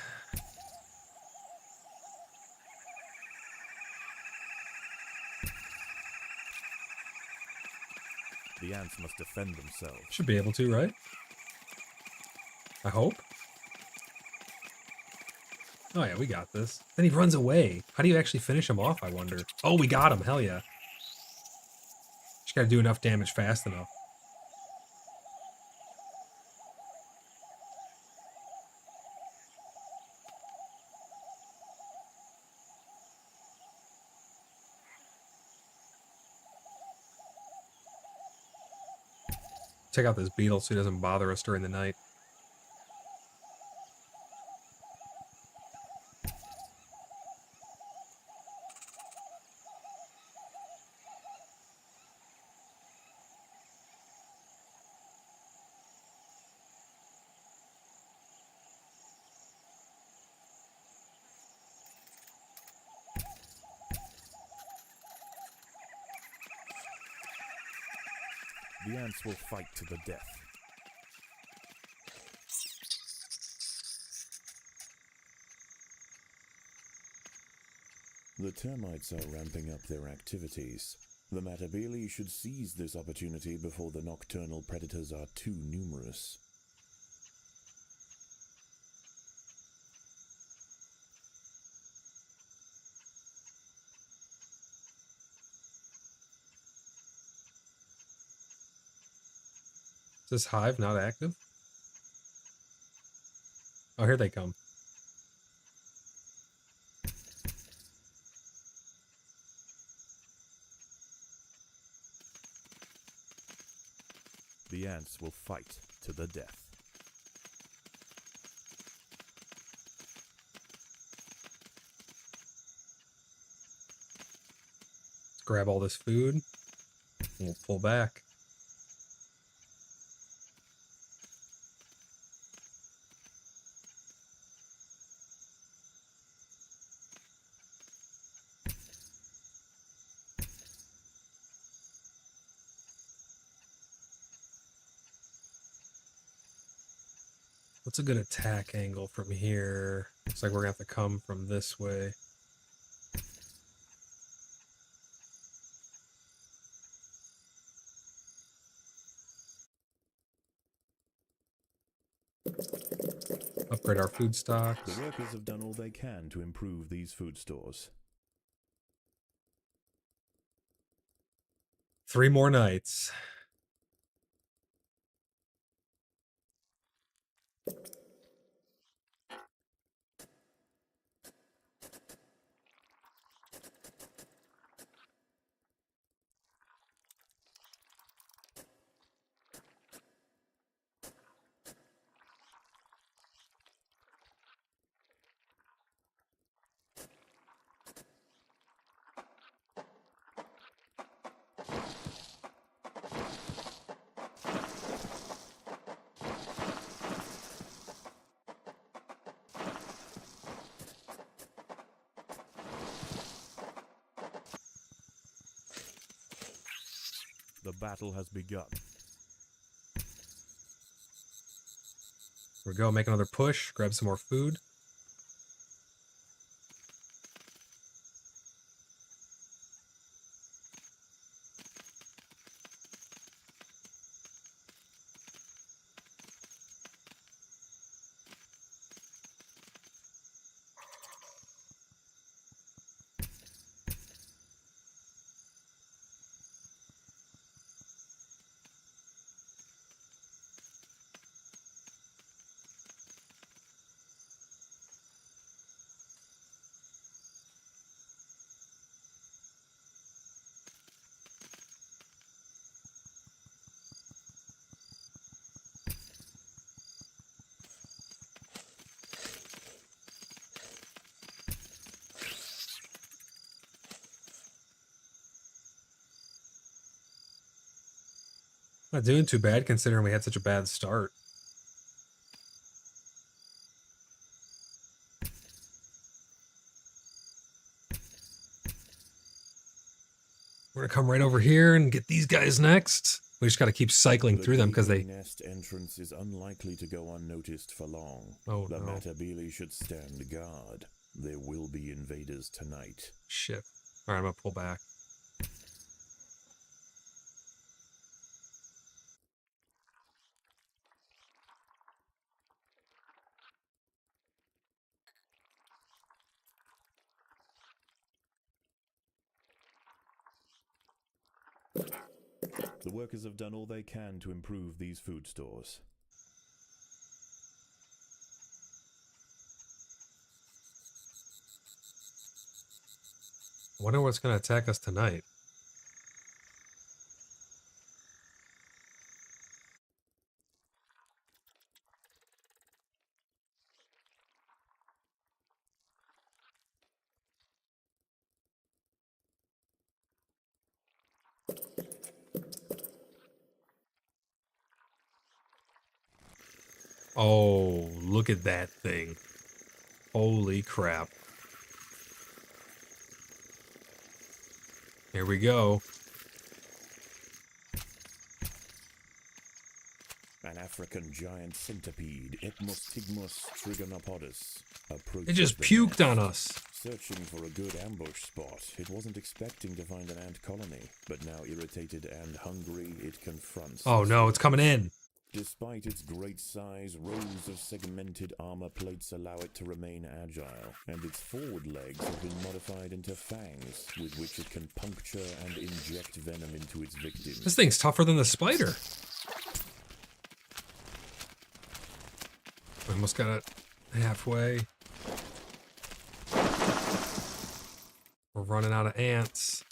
The ants must defend themselves. Should be able to, right? I hope. Oh yeah, we got this. Then he runs away. How do you actually finish him off, I wonder? Oh, we got him. Hell yeah. Just gotta do enough damage fast enough. Check out this beetle so he doesn't bother us during the night. The ants will fight to the death. The termites are ramping up their activities. The Matabele should seize this opportunity before the nocturnal predators are too numerous. Is this hive not active? Oh, here they come. The ants will fight to the death. Let's grab all this food. And we'll pull back. What's a good attack angle from here? Looks like we're gonna have to come from this way. Upgrade our food stocks. The workers have done all they can to improve these food stores. 3 more nights. The battle has begun. Here we go, make another push, grab some more food. Not doing too bad considering we had such a bad start. We're gonna come right over here and get these guys next. We just gotta keep cycling through them because they... nest entrance is unlikely to go unnoticed for long. Oh, the no. Matabele should stand guard. There will be invaders tonight. Shit. Alright, I'm gonna pull back. The workers have done all they can to improve these food stores. I wonder what's gonna attack us tonight. Oh, look at that thing. Holy crap. Here we go. An African giant centipede, Epmostigmus trigonopodus, approached. It just the puked nest. on us. Searching for a good ambush spot, it wasn't expecting to find an ant colony, but now irritated and hungry, it confronts. Oh no, it's coming in. Despite its great size, rows of segmented armor plates allow it to remain agile, and its forward legs have been modified into fangs, with which it can puncture and inject venom into its victims. This thing's tougher than the spider. We almost got it halfway. We're running out of ants.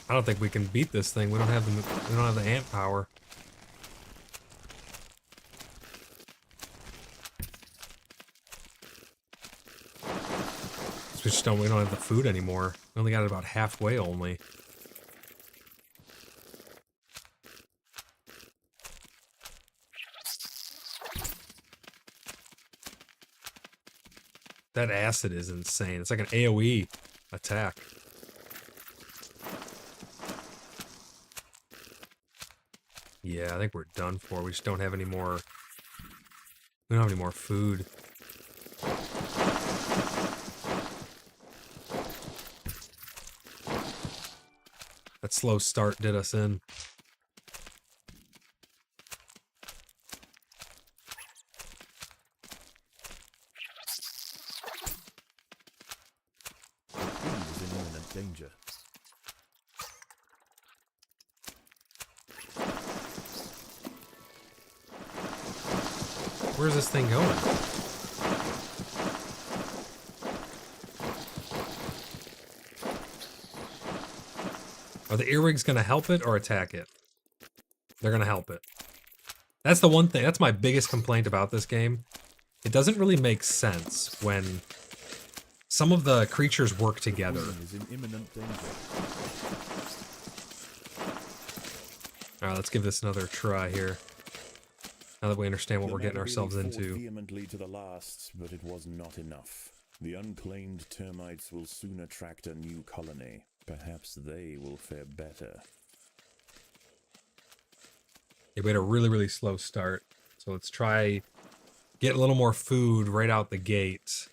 I don't think we can beat this thing. We don't have the ant power. We don't have the food anymore. We only got it about halfway only. That acid is insane. It's like an AoE attack. Yeah, I think we're done for. We just don't have any more. We don't have any more food. That slow start did us in. He is in imminent danger. Where's this thing going? Are the earwigs going to help it or attack it? They're going to help it. That's the one thing. That's my biggest complaint about this game. It doesn't really make sense when some of the creatures work together. Queen is in imminent danger. All right, let's give this another try here. Now that we understand what we're getting ourselves into. Vehemently to the last, but it was not enough. The unclaimed termites will soon attract a new colony. Perhaps they will fare better. Yeah, we had a really, really slow start. So let's try get a little more food right out the gate.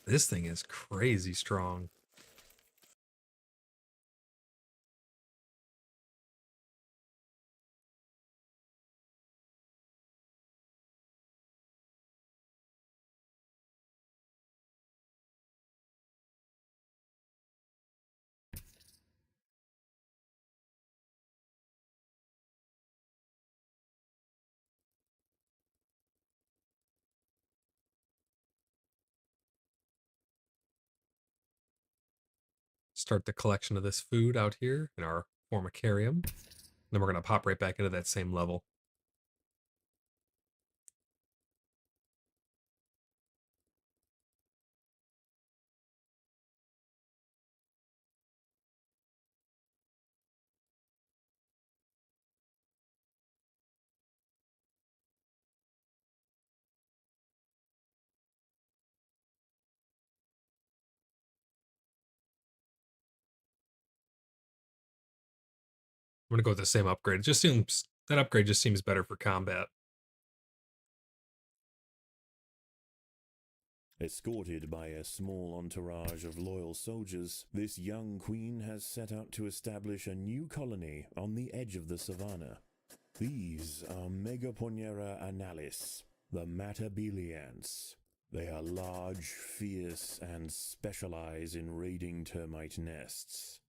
This thing is crazy strong. Start the collection of this food out here in our formicarium. Then we're going to pop right back into that same level. I'm going to go with the same upgrade. It just seems, that upgrade just seems better for combat. Escorted by a small entourage of loyal soldiers, this young queen has set out to establish a new colony on the edge of the savannah. These are Megaponera analis, the Matabele ants. They are large, fierce, and specialize in raiding termite nests.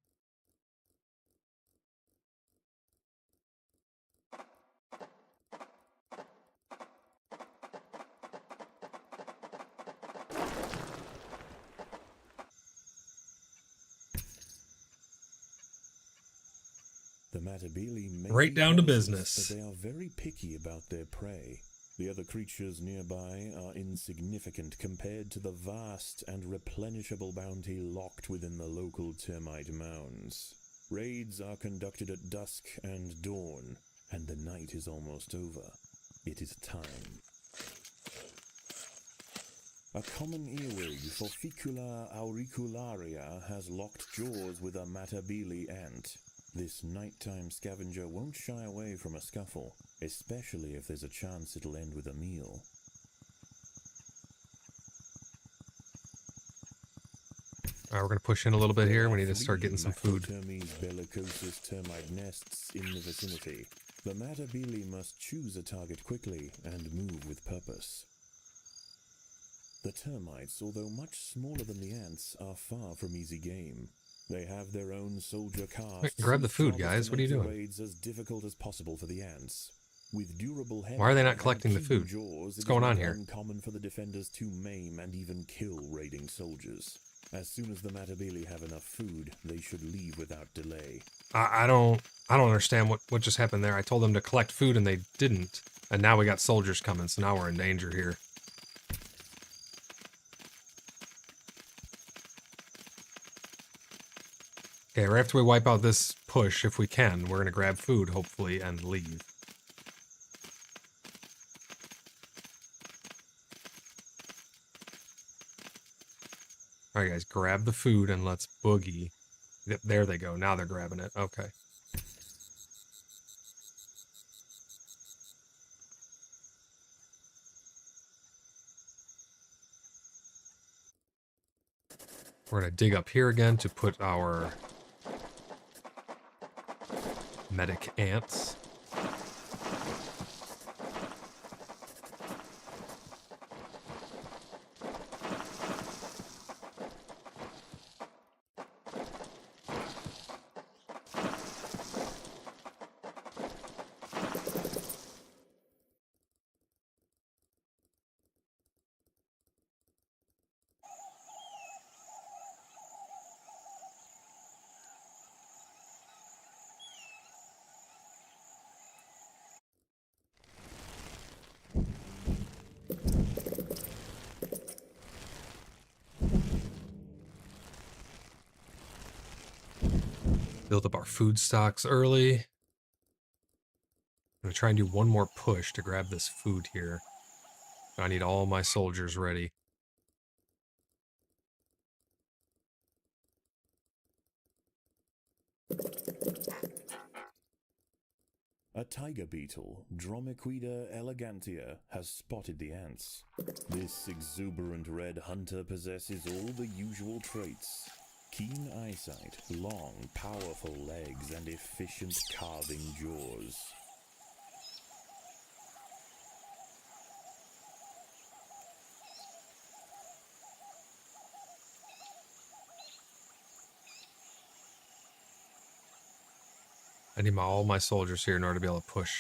The Matabele may Right be down to harmless, business. but they are very picky about their prey. The other creatures nearby are insignificant compared to the vast and replenishable bounty locked within the local termite mounds. Raids are conducted at dusk and dawn, and the night is almost over. It is time. A common earwig, Forficula auricularia, has locked jaws with a Matabele ant. This nighttime scavenger won't shy away from a scuffle, especially if there's a chance it'll end with a meal. All right, we're going to push in a little bit here. We need to start getting some food. Macrotermes bellicosus termite nests in the vicinity. The Matabele must choose a target quickly and move with purpose. The termites, although much smaller than the ants, are far from easy game. They have their own soldier castes. Grab the whose food, job is guys. to What are you make the doing? raids as difficult as possible for the ants. With durable Why are they hair not and collecting the keen food? jaws, What's it is going on not here? uncommon for the defenders to maim and even kill raiding soldiers. As soon as the Matabele have enough food, they should leave without delay. I don't understand what just happened there. I told them to collect food and they didn't. And now we got soldiers coming, so now we're in danger here. Okay, right after we wipe out this push, if we can, we're going to grab food, hopefully, and leave. Alright guys, grab the food and let's boogie. Yep, there they go. Now they're grabbing it. Okay. We're going to dig up here again to put our medic ants. Build up our food stocks early. I'm going to try and do one more push to grab this food here. I need all my soldiers ready. A tiger beetle, Dromequida elegantia, has spotted the ants. This exuberant red hunter possesses all the usual traits: keen eyesight, long, powerful legs, and efficient carving jaws. I need all my soldiers here in order to be able to push.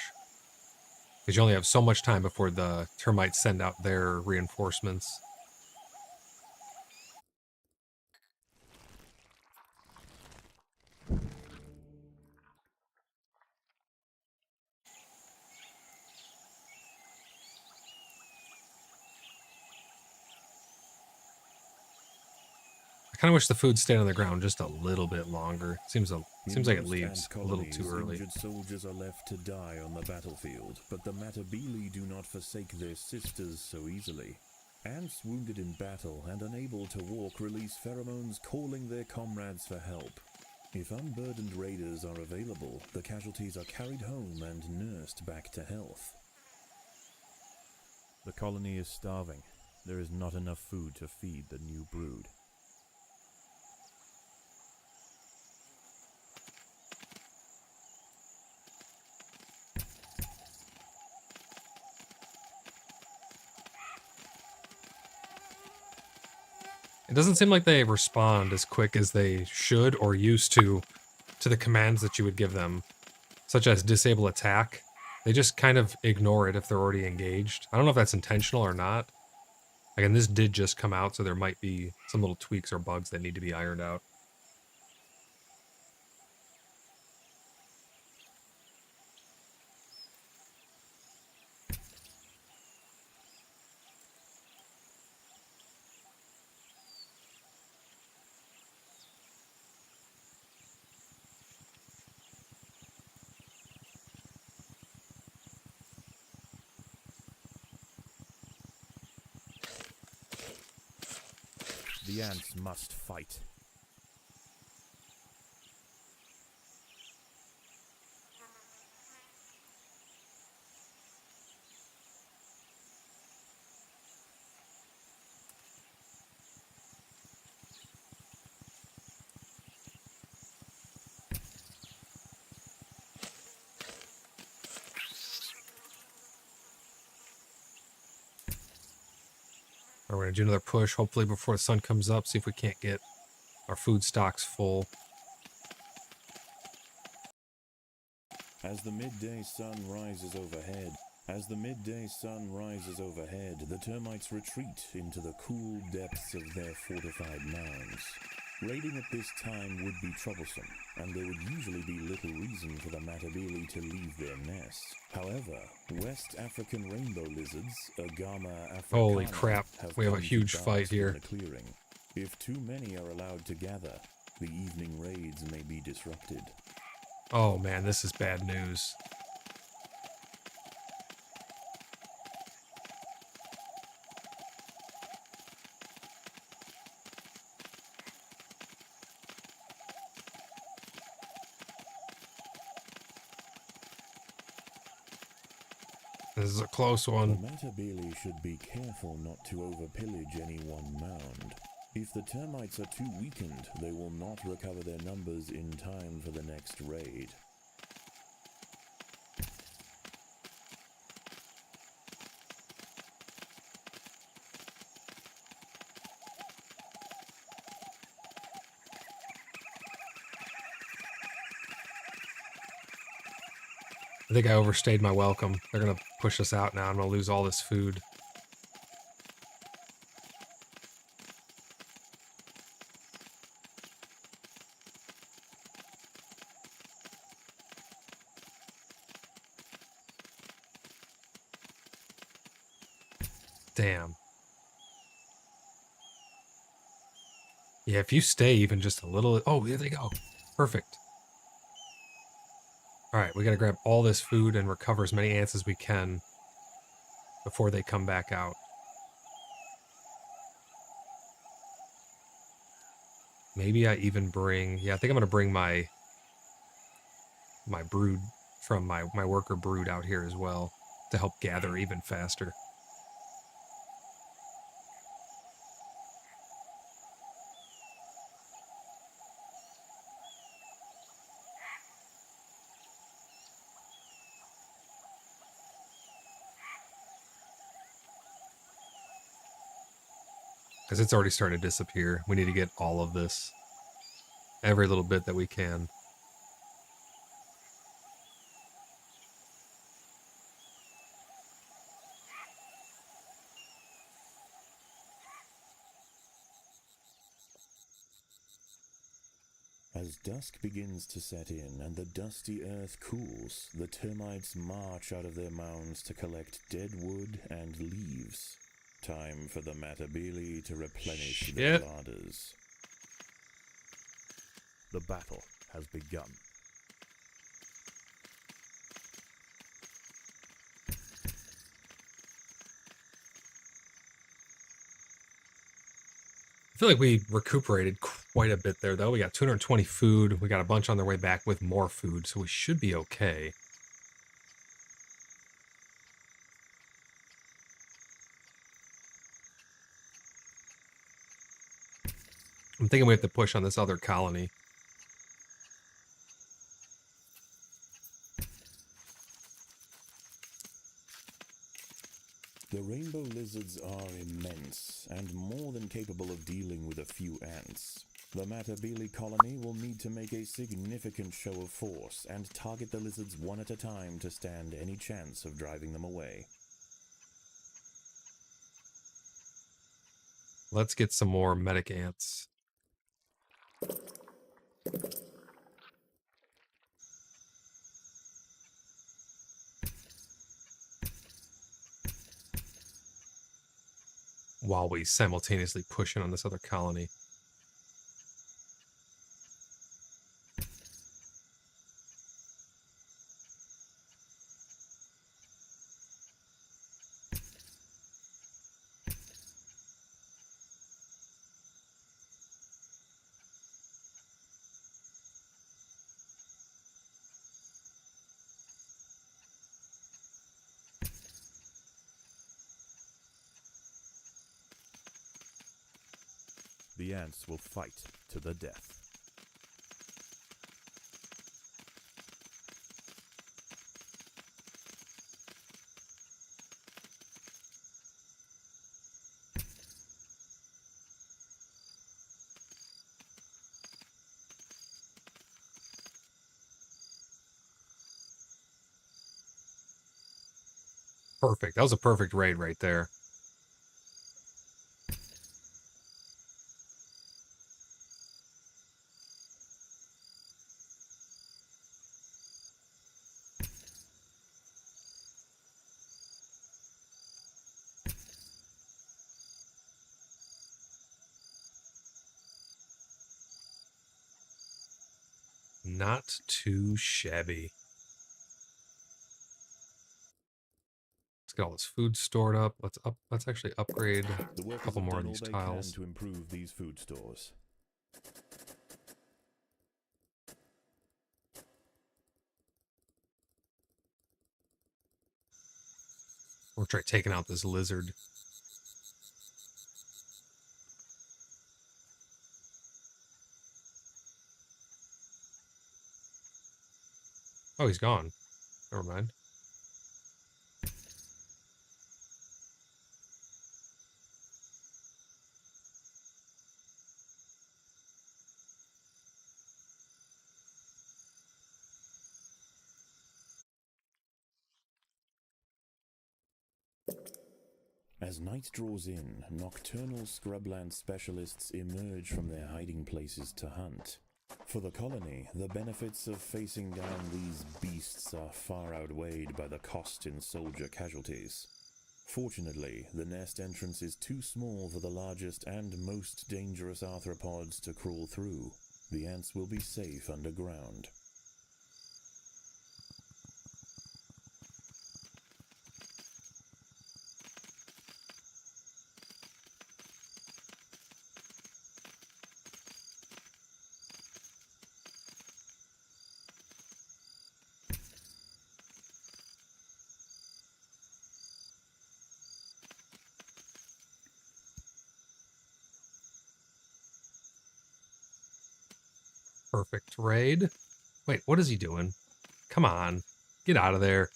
Because you only have so much time before the termites send out their reinforcements. I kind of wish the food stayed on the ground just a little bit longer. Seems like it leaves a little too early. Injured soldiers are left to die on the battlefield, but the Matabili do not forsake their sisters so easily. Ants wounded in battle and unable to walk release pheromones calling their comrades for help. If unburdened raiders are available, the casualties are carried home and nursed back to health. The colony is starving. There is not enough food to feed the new brood. It doesn't seem like they respond as quick as they should or used to the commands that you would give them, such as disable attack. They just kind of ignore it if they're already engaged. I don't know if that's intentional or not. Again, this did just come out, so there might be some little tweaks or bugs that need to be ironed out. The ants must fight. We're going to do another push, hopefully before the sun comes up, see if we can't get our food stocks full. As the midday sun rises overhead, the termites retreat into the cool depths of their fortified mounds. Raiding at this time would be troublesome, and there would usually be little reason for the Matabili to leave their nests. However, West African rainbow lizards, Agama africana, Holy crap, we have a come to huge bask fight here. in the clearing. If too many are allowed to gather, the evening raids may be disrupted. Oh man, this is bad news. This is a close The one. Matabili should be careful not to overpillage any one mound. If the termites are too weakened, they will not recover their numbers in time for the next raid. I think I overstayed my welcome. They're going to push us out now. I'm going to lose all this food. Damn. Yeah, if you stay even just a little... Oh, there they go. Perfect. Alright, we gotta grab all this food and recover as many ants as we can before they come back out. Maybe I even bring... Yeah, I think I'm gonna bring my my brood from my worker brood out here as well to help gather even faster. Because it's already starting to disappear. We need to get all of this. Every little bit that we can. As dusk begins to set in and the dusty earth cools, the termites march out of their mounds to collect dead wood and leaves. Time for the Matabili to replenish their larders. The battle has begun. I feel like we recuperated quite a bit there, though. We got 220 food. We got a bunch on their way back with more food, so we should be okay. I'm thinking we have to push on this other colony. The rainbow lizards are immense and more than capable of dealing with a few ants. The Matabili colony will need to make a significant show of force and target the lizards one at a time to stand any chance of driving them away. Let's get some more medic ants. While we simultaneously push in on this other colony. The ants will fight to the death. Perfect. That was a perfect raid right there. Not too shabby. Let's get all this food stored up. Let's actually upgrade The a workers couple have more of done all these they tiles. can to improve these food stores. We'll try taking out this lizard. Oh, he's gone. Never mind. As night draws in, nocturnal scrubland specialists emerge from their hiding places to hunt. For the colony, the benefits of facing down these beasts are far outweighed by the cost in soldier casualties. Fortunately, the nest entrance is too small for the largest and most dangerous arthropods to crawl through. The ants will be safe underground. Perfect raid. Wait, what is he doing? Come on. Get out of there.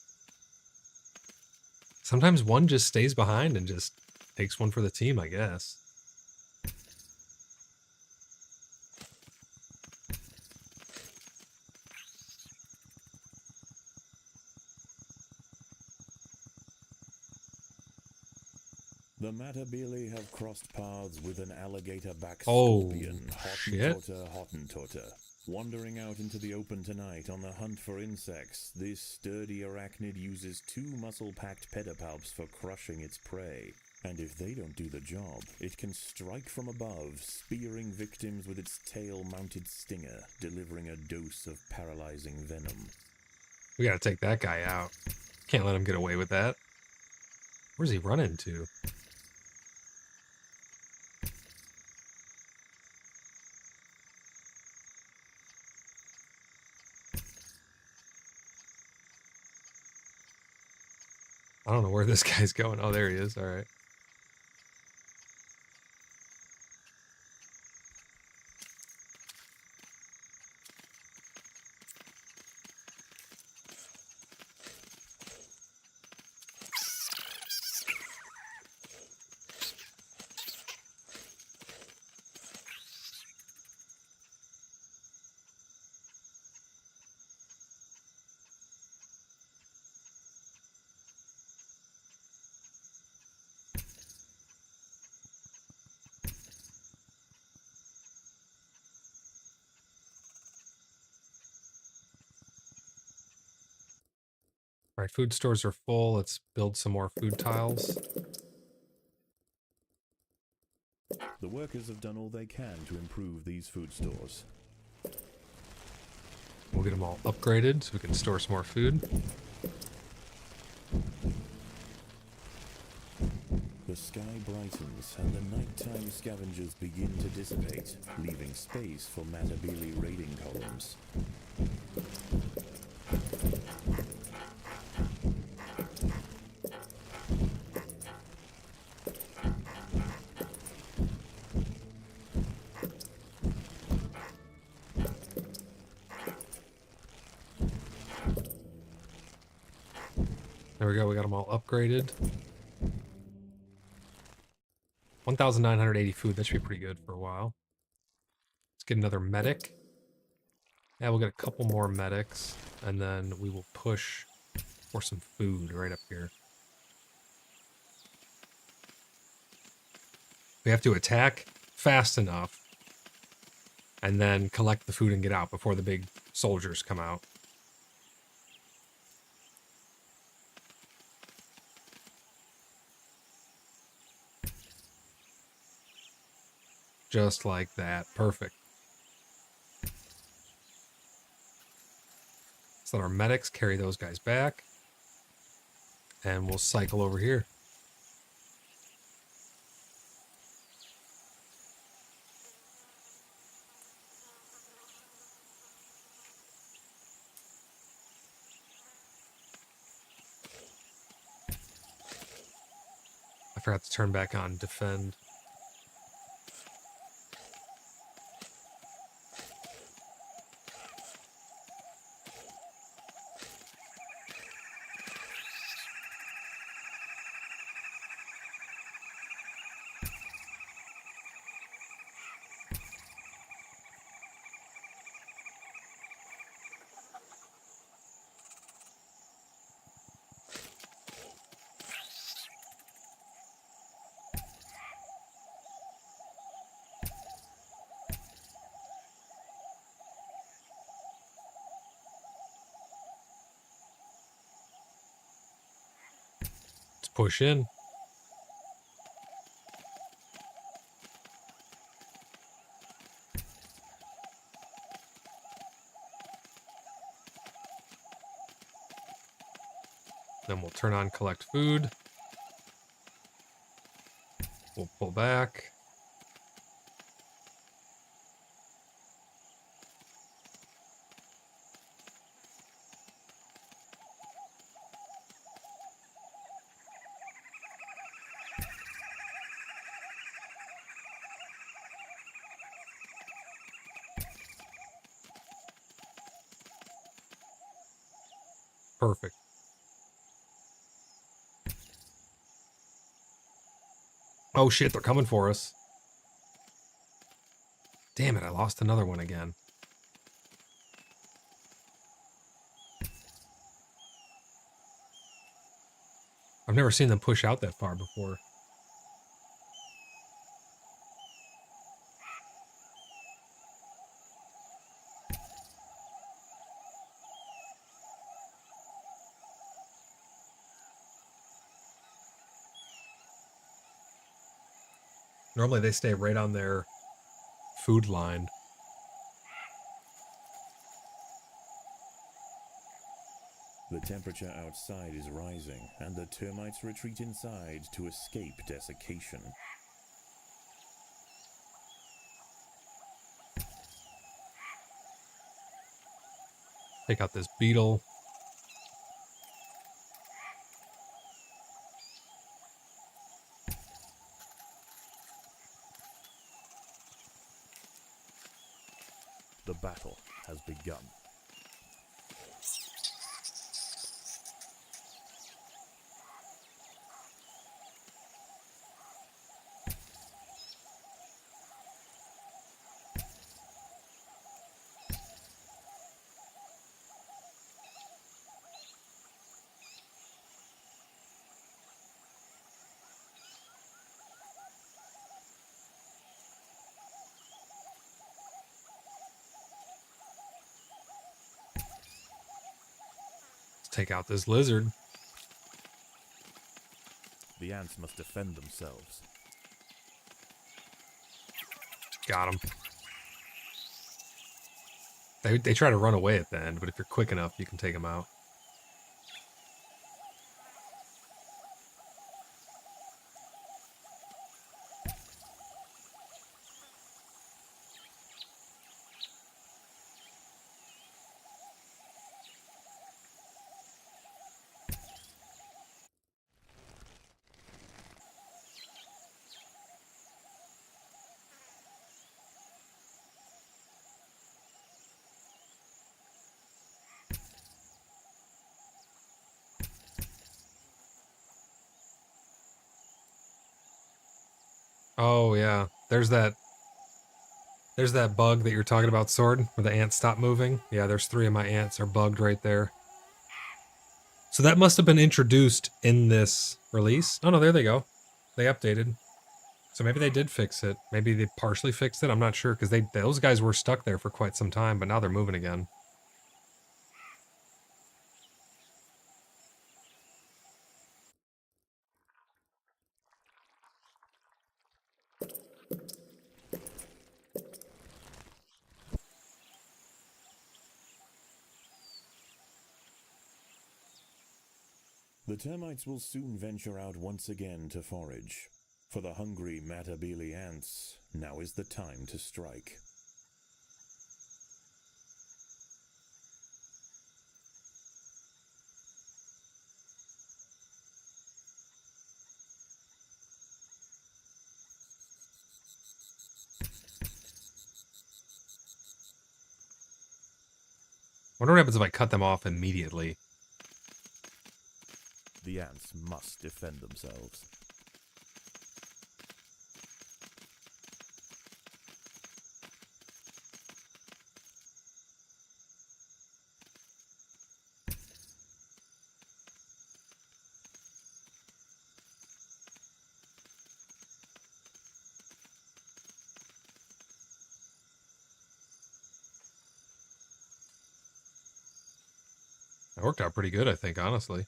Sometimes one just stays behind and just takes one for the team, I guess. The Matabele have crossed paths with an alligator-backed Oh, scorpion, shit. Hottentotter. Wandering out into the open tonight on the hunt for insects, this sturdy arachnid uses 2 muscle-packed pedipalps for crushing its prey. And if they don't do the job, it can strike from above, spearing victims with its tail-mounted stinger, delivering a dose of paralyzing venom. We gotta take that guy out. Can't let him get away with that. Where's he running to? I don't know where this guy's going. Oh, there he is. All right. All right, food stores are full. Let's build some more food tiles. The workers have done all they can to improve these food stores. We'll get them all upgraded so we can store some more food. The sky brightens and the nighttime scavengers begin to dissipate, leaving space for Matabele raiding columns. There we go. We got them all upgraded. 1,980 food. That should be pretty good for a while. Let's get another medic. Yeah, we'll get a couple more medics, and then we will push for some food right up here. We have to attack fast enough, and then collect the food and get out before the big soldiers come out. Just like that. Perfect. So let our medics carry those guys back. And we'll cycle over here. I forgot to turn back on defend. Let's push in. Then we'll turn on collect food. We'll pull back. Perfect. Oh shit, they're coming for us. Damn it, I lost another one again. I've never seen them push out that far before. Normally they stay right on their food line. The temperature outside is rising, and the termites retreat inside to escape desiccation. Take out this beetle. The battle has begun. Let's take out this lizard. The ants must defend themselves. Got him. They try to run away at the end, but if you're quick enough, you can take them out. Oh yeah, there's that bug that you're talking about, Sword, where the ants stop moving. Yeah, there's 3 of my ants are bugged right there. So that must have been introduced in this release. Oh no, there they go. They updated. So maybe they did fix it. Maybe they partially fixed it. I'm not sure, because those guys were stuck there for quite some time, but now they're moving again. The termites will soon venture out once again to forage. For the hungry Matabele ants, now is the time to strike. Wonder what happens if I cut them off immediately. The ants must defend themselves. That worked out pretty good, I think, honestly.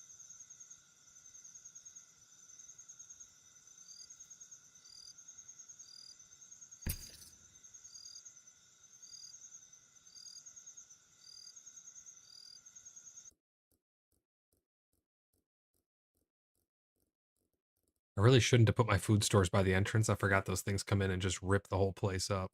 I really shouldn't have put my food stores by the entrance. I forgot those things come in and just rip the whole place up.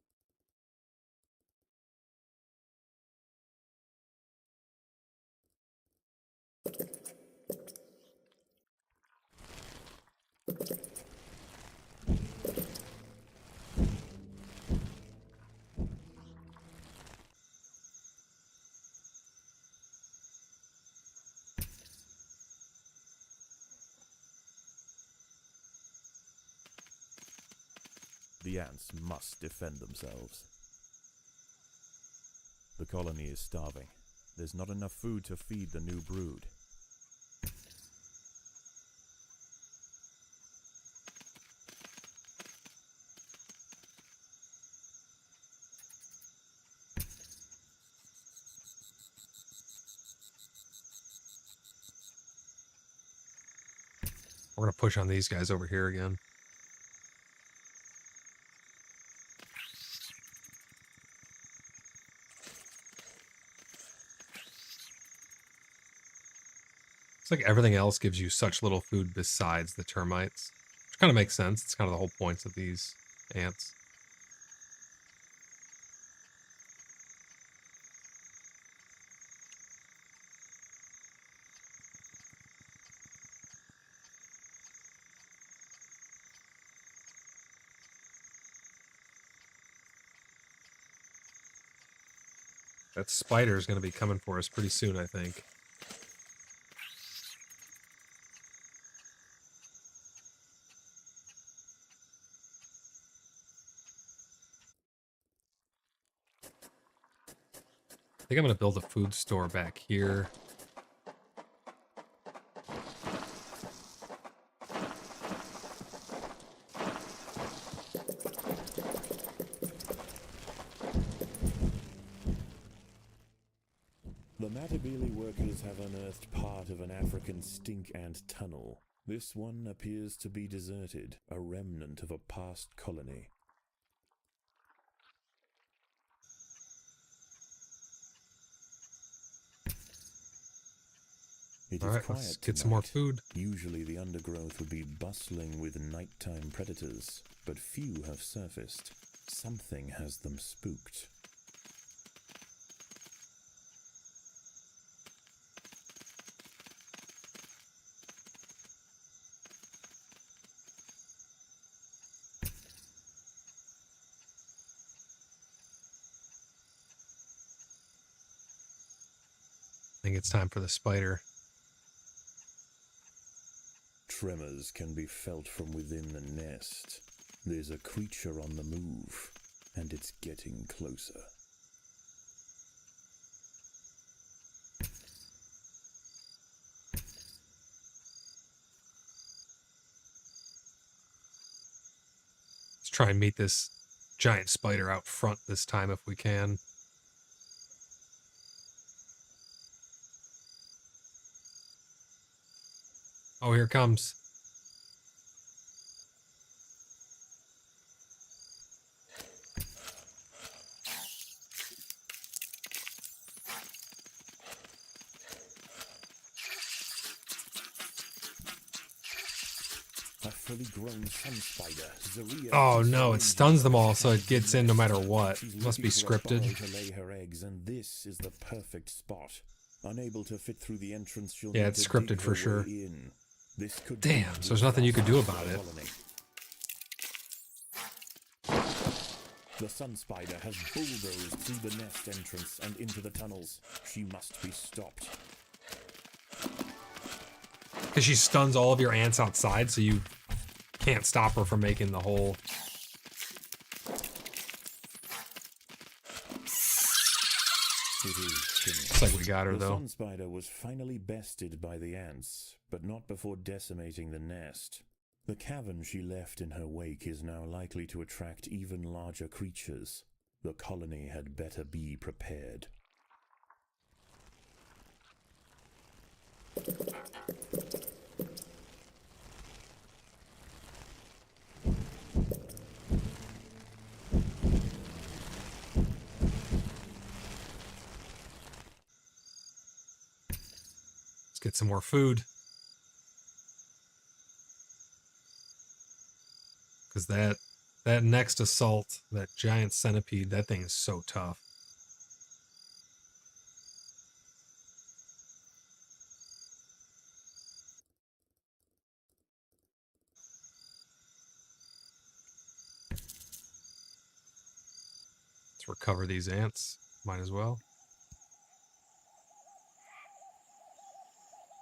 The ants must defend themselves. The colony is starving. There's not enough food to feed the new brood. We're going to push on these guys over here again. It's like everything else gives you such little food besides the termites. Which kind of makes sense. It's kind of the whole point of these ants. That spider is going to be coming for us pretty soon, I think. I think I'm going to build a food store back here. The Matabele workers have unearthed part of an African stink ant tunnel. This one appears to be deserted, a remnant of a past colony. It All is right, quiet let's get some more tonight. food. Usually the undergrowth would be bustling with nighttime predators, but few have surfaced. Something has them spooked. I think it's time for the spider. Tremors can be felt from within the nest. There's a creature on the move, and it's getting closer. Let's try and meet this giant spider out front this time if we can. Oh, here it comes. A fully grown sun spider, Zaria. Oh is no, it in stuns her them all so it attractive gets in no nest. matter what. She's Must be looking for a burrow scripted. to lay her eggs, and this is the perfect spot. Unable to fit through the entrance, she'll Yeah, need it's to scripted dig for her sure. way in. This could Damn, be so there's nothing you could do fast about it. colony. The sun spider has bulldozed through the nest entrance and into the tunnels. She must be stopped. Because she stuns all of your ants outside, so you can't stop her from making the hole. It is finished. Looks like we got her, The though. sun spider was finally bested by the ants, but not before decimating the nest. The cavern she left in her wake is now likely to attract even larger creatures. The colony had better be prepared. Let's get some more food. Because that next assault, that giant centipede, that thing is so tough. Let's recover these ants. Might as well.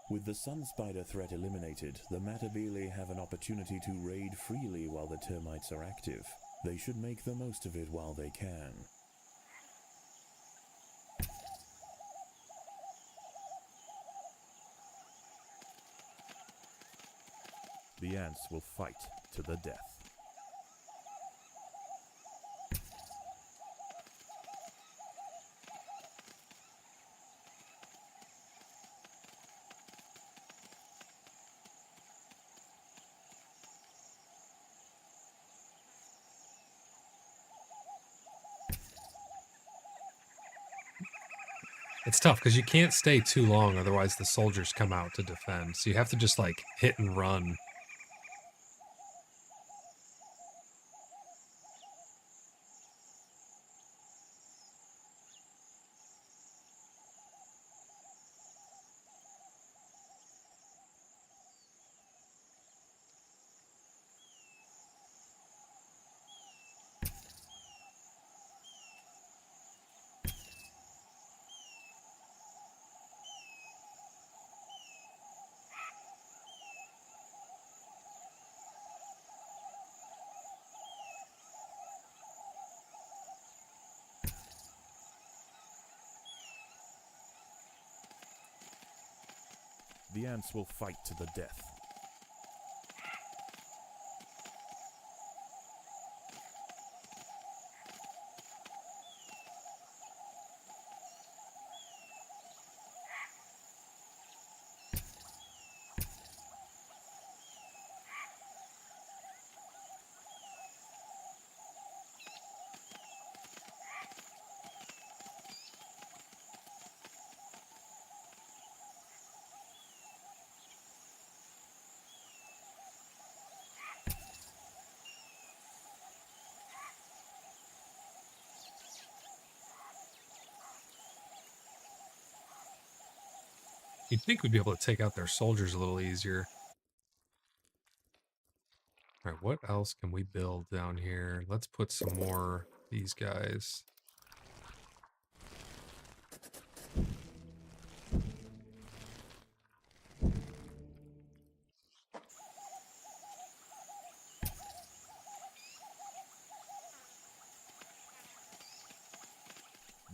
With the sun spider threat eliminated, the Matabele have an opportunity to raid freely while the termites are active. They should make the most of it while they can. The ants will fight to the death. It's tough because you can't stay too long, otherwise the soldiers come out to defend. So you have to just like hit and run. The ants will fight to the death. You'd think we'd be able to take out their soldiers a little easier. All right, what else can we build down here? Let's put some more these guys.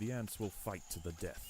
The ants will fight to the death.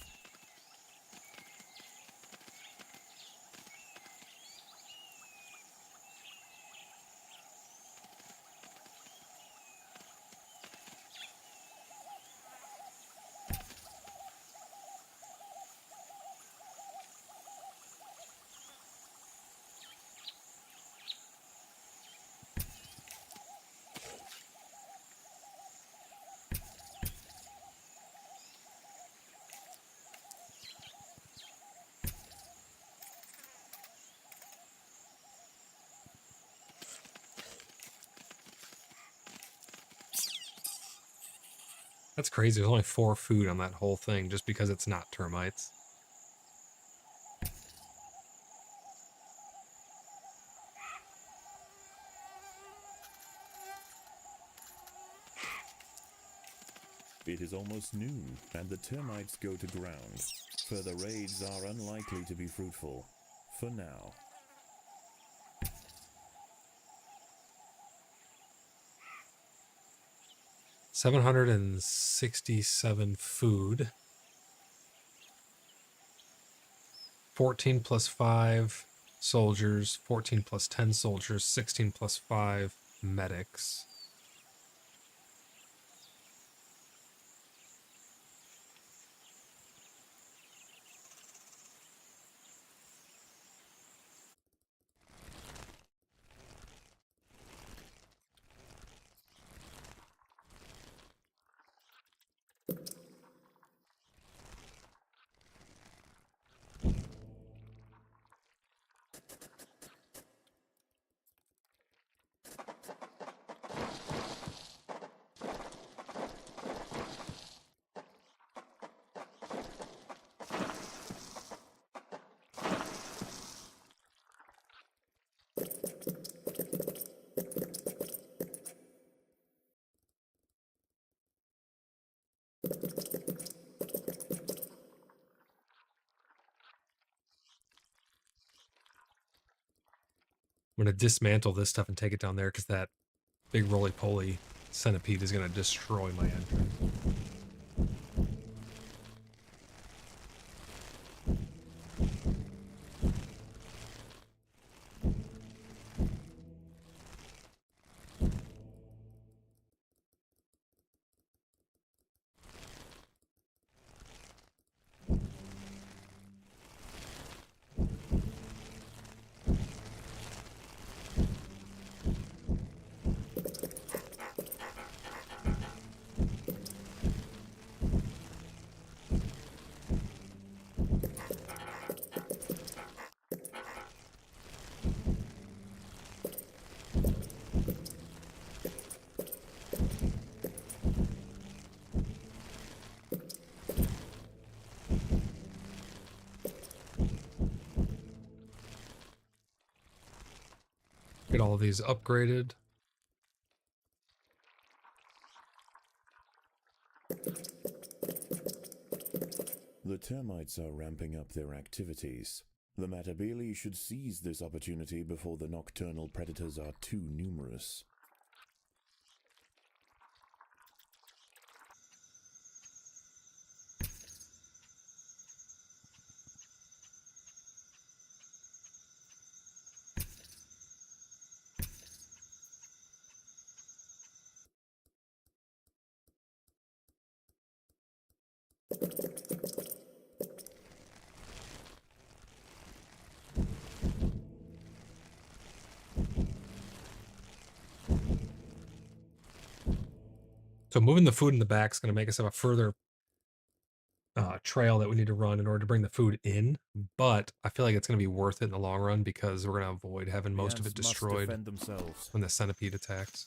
That's crazy. There's only 4 food on that whole thing just because it's not termites. It is almost noon, and the termites go to ground. Further raids are unlikely to be fruitful. For now. $767 food. 14 plus 5 soldiers, 14 plus 10 soldiers, 16 plus 5 medics. I'm going to dismantle this stuff and take it down there because that big roly-poly centipede is going to destroy my entrance. Get all of these upgraded. The termites are ramping up their activities. The Matabele should seize this opportunity before the nocturnal predators are too numerous. So moving the food in the back is going to make us have a further trail that we need to run in order to bring the food in. But I feel like it's going to be worth it in the long run because we're going to avoid having The most of it ants must destroyed defend themselves. when the centipede attacks.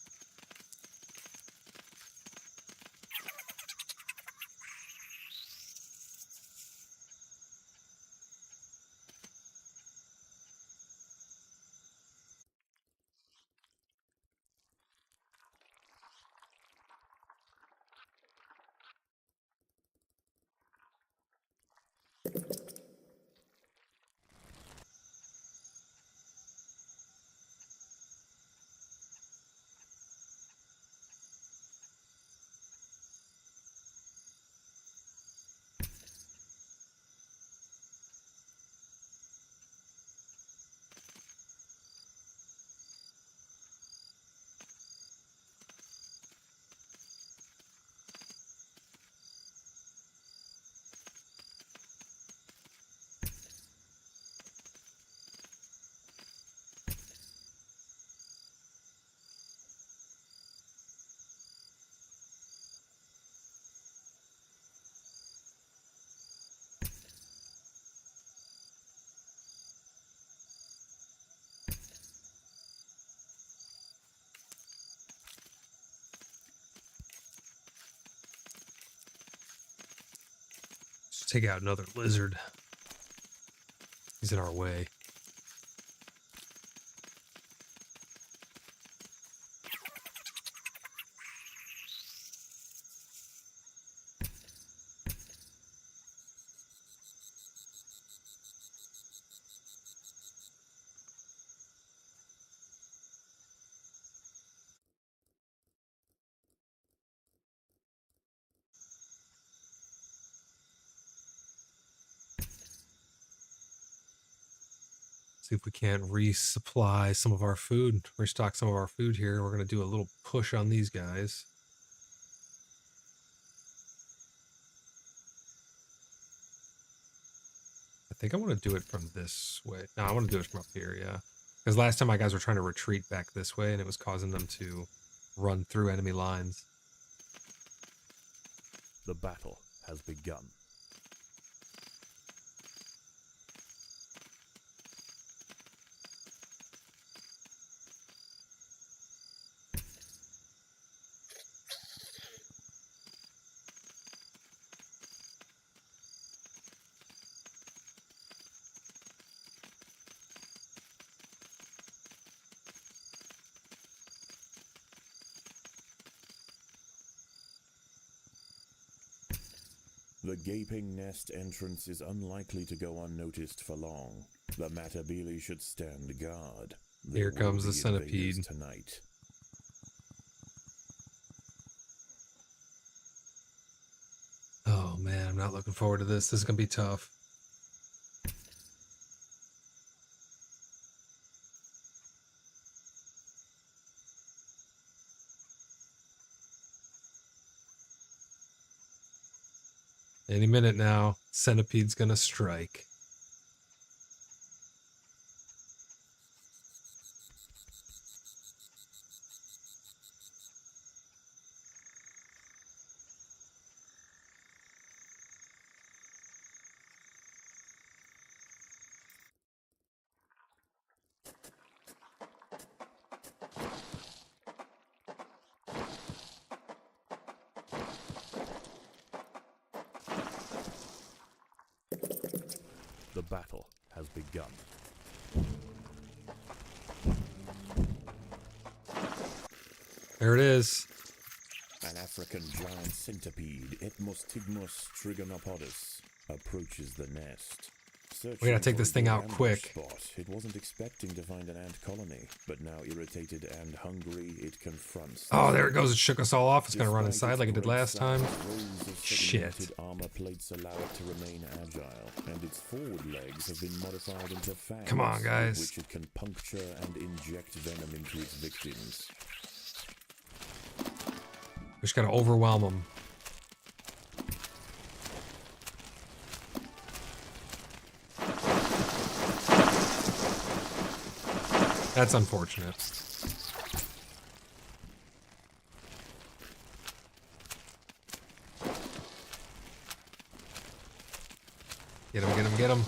Let's take out another lizard. He's in our way. See if we can't resupply some of our food, restock some of our food here. We're going to do a little push on these guys. I think I want to do it from this way. No, I want to do it from up here, yeah. Because last time my guys were trying to retreat back this way, and it was causing them to run through enemy lines. The battle has begun. The gaping nest entrance is unlikely to go unnoticed for long. The Matabele should stand guard. Here There will comes the be invaders centipede. tonight. I'm not looking forward to this. This is going to be tough. Any minute now, Centipede's going to strike. The battle has begun. There it is. An African giant centipede, Etmostigmus trigonopodus, approaches the nest. We gotta take this thing out quick. It wasn't expecting to find an ant colony, but now irritated and hungry, it confronts. Oh, there it goes. It shook us all off. It's gonna run inside like it did last time. Shit. Armor plates allow it to remain agile, and its forward legs have been modified into fangs. Come on, guys. Which it can puncture and inject venom into its victims. We just gotta overwhelm them. That's unfortunate. Get him, get him, get him.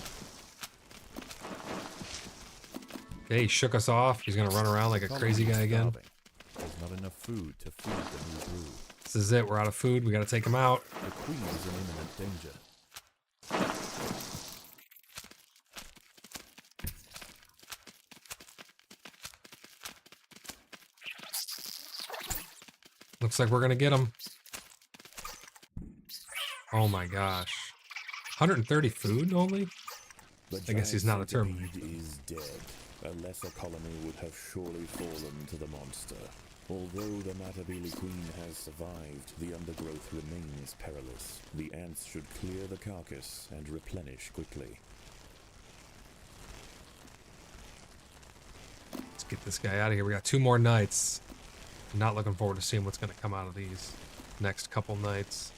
Okay, he shook us off. He's gonna run around like a crazy guy again. There's not enough food to feed the new brood. This is it. We're out of food. We gotta take him out. The queen is in imminent danger. Looks like we're gonna get him. Oh my gosh. 130 food only? I guess he's not a terminate. Is dead. A lesser colony would have surely fallen to the monster. Although the Matabele Queen has survived, the undergrowth remains perilous. The ants should clear the carcass and replenish quickly. Let's get this guy out of here. We got 2 more nights. I'm not looking forward to seeing what's going to come out of these next couple nights.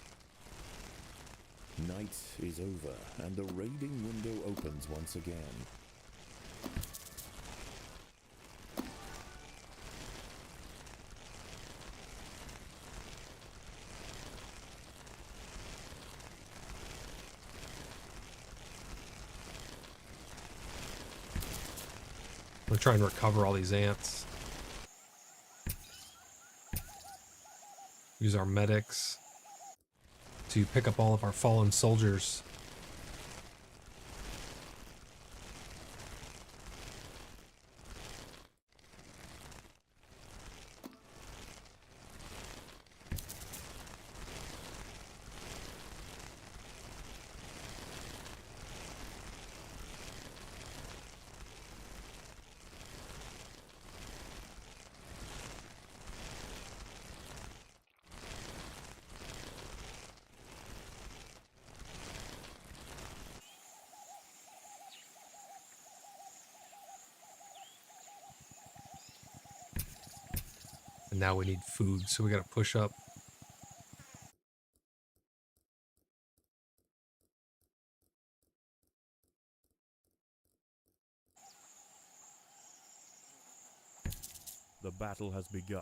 Night is over, and the raiding window opens once again. We're trying to recover all these ants. Use our medics to pick up all of our fallen soldiers. And now we need food, so we gotta push up. The battle has begun.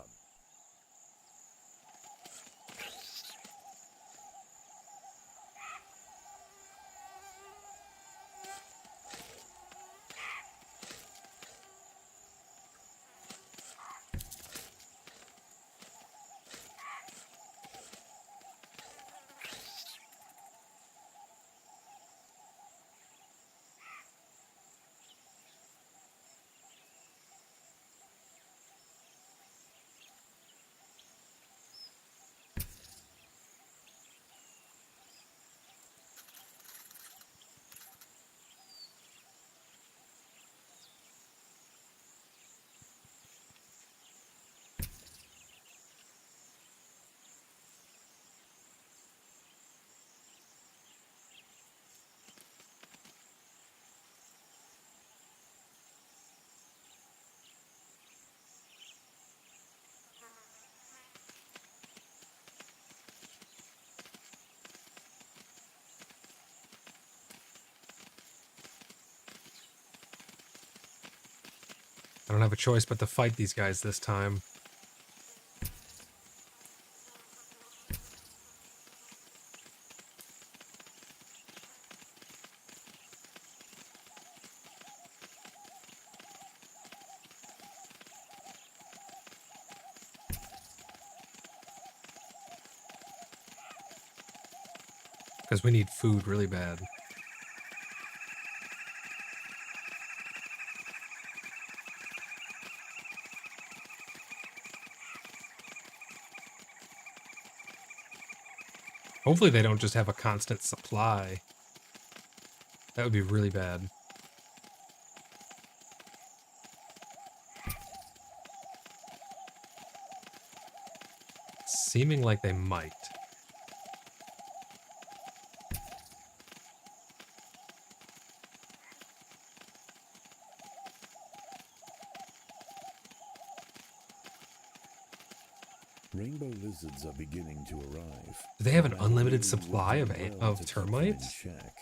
I don't have a choice but to fight these guys this time. Because we need food really bad. Hopefully they don't just have a constant supply. That would be really bad. Seeming like they might. Rainbow lizards are beginning to arrive. Do they have an However, unlimited we supply will of, do well of to keep them in termites? check.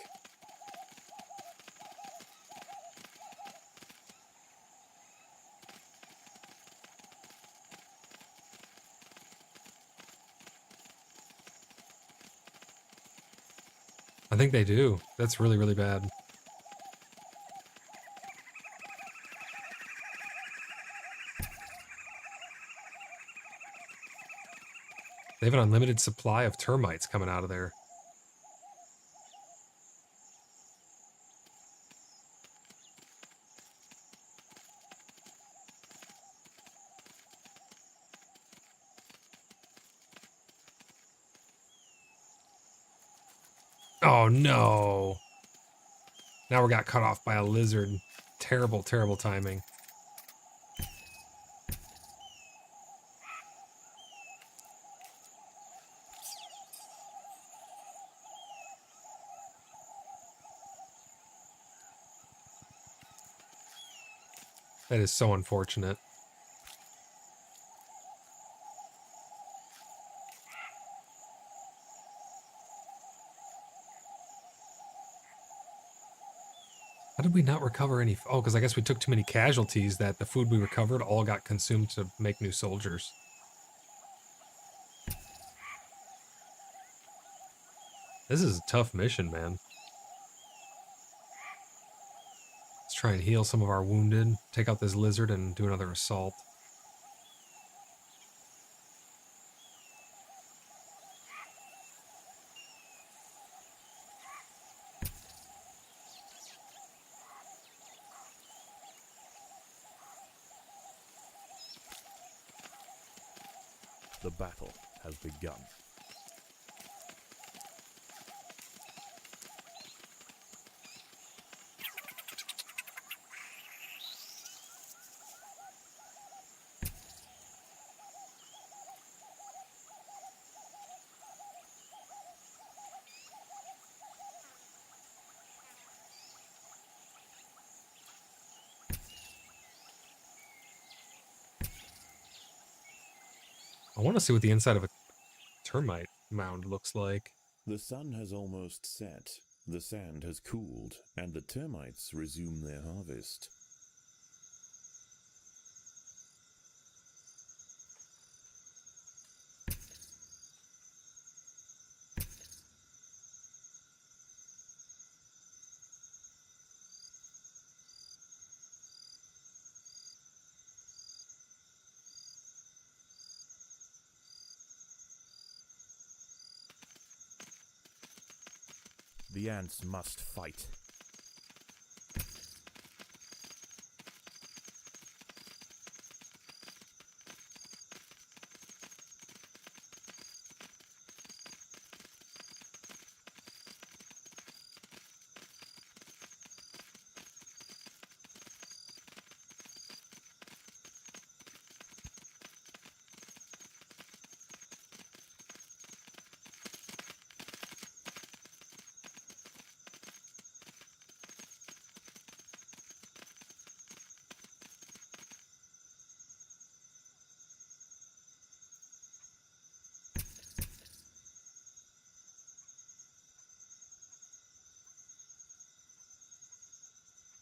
I think they do. That's really, really bad. They have an unlimited supply of termites coming out of there. Oh no! Now we got cut off by a lizard. Terrible, terrible timing. That is so unfortunate. How did we not recover any? Oh, because I guess we took too many casualties that the food we recovered all got consumed to make new soldiers. This is a tough mission, man. Let's try and heal some of our wounded, take out this lizard, and do another assault. The battle has begun. I want to see what the inside of a termite mound looks like. The sun has almost set, the sand has cooled, and the termites resume their harvest. The ants must fight.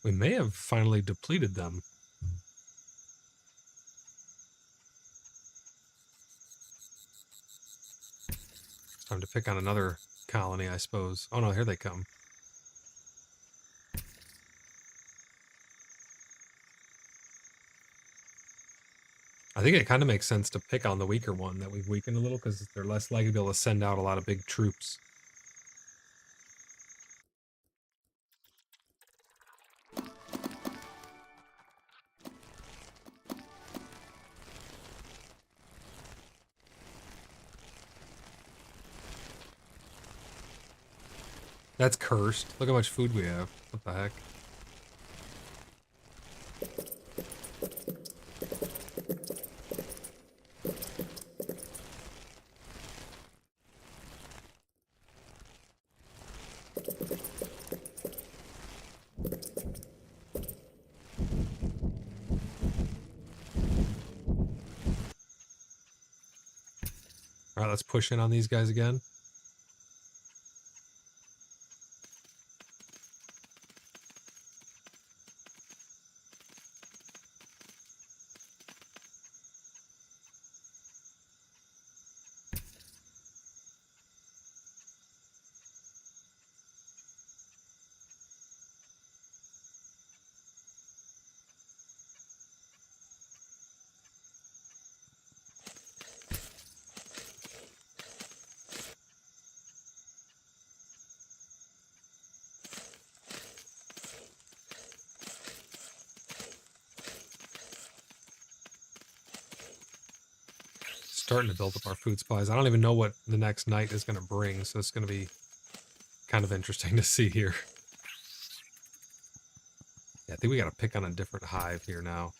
We may have finally depleted them. Time to pick on another colony, I suppose. Oh no, here they come. I think it kind of makes sense to pick on the weaker one that we've weakened a little because they're less likely to be able to send out a lot of big troops. That's cursed. Look how much food we have. What the heck? Alright, let's push in on these guys again. Starting to build up our food supplies. I don't even know what the next night is going to bring, so it's going to be kind of interesting to see here. Yeah, I think we got to pick on a different hive here now.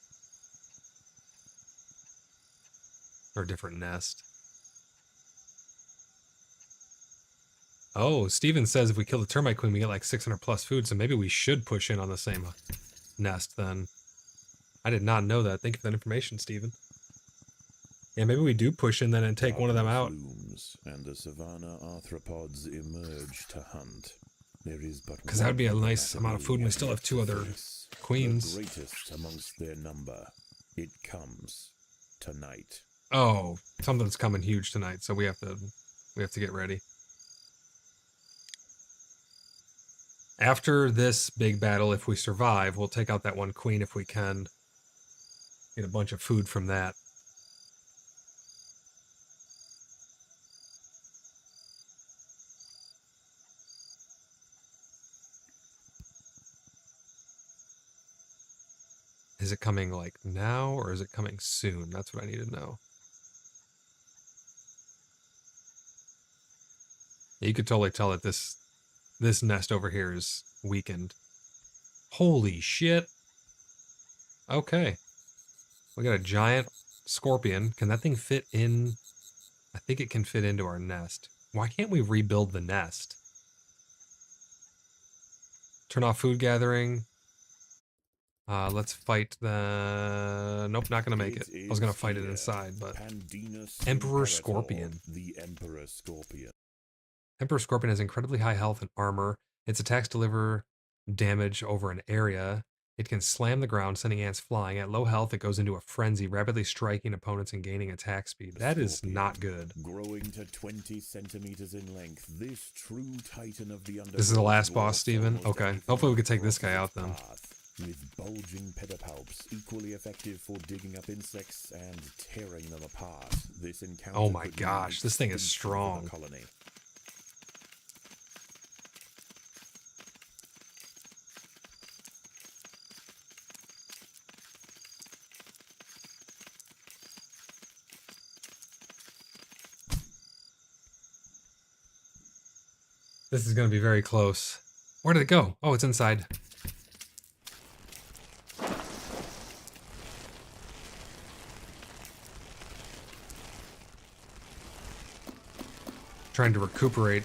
Or a different nest. Oh, Steven says if we kill the termite queen, we get like 600 plus food, so maybe we should push in on the same nest then. I did not know that. Thank you for that information, Steven. Yeah, maybe we do push in then and take one of them out. Looms, and the savanna arthropods emerge to hunt. There is but because that would be a nice amount of food, and we still have 2 other queens. The greatest amongst their number. It comes tonight. Oh, something's coming huge tonight, so we have to get ready. After this big battle, if we survive, we'll take out that one queen if we can. Get a bunch of food from that. Is it coming like now or is it coming soon? That's what I need to know. You could totally tell that this nest over here is weakened. Holy shit. Okay. We got a giant scorpion. Can that thing fit in? I think it can fit into our nest. Why can't we rebuild the nest? Turn off food gathering. Let's fight the... Nope, not going to make it. I was going to fight it inside, but... Emperor Scorpion. The Emperor Scorpion. Emperor Scorpion has incredibly high health and armor. Its attacks deliver damage over an area. It can slam the ground, sending ants flying. At low health, it goes into a frenzy, rapidly striking opponents and gaining attack speed. That is not good. Growing to 20 centimeters in length, this true titan of the Undergrowth. This is the last boss, Steven? Okay. Hopefully we can take this guy out then. With bulging pedipalps, equally effective for digging up insects and tearing them apart. This encounter oh my gosh, this thing is strong. Colony. This is going to be very close. Where did it go? Oh, it's inside. Trying to recuperate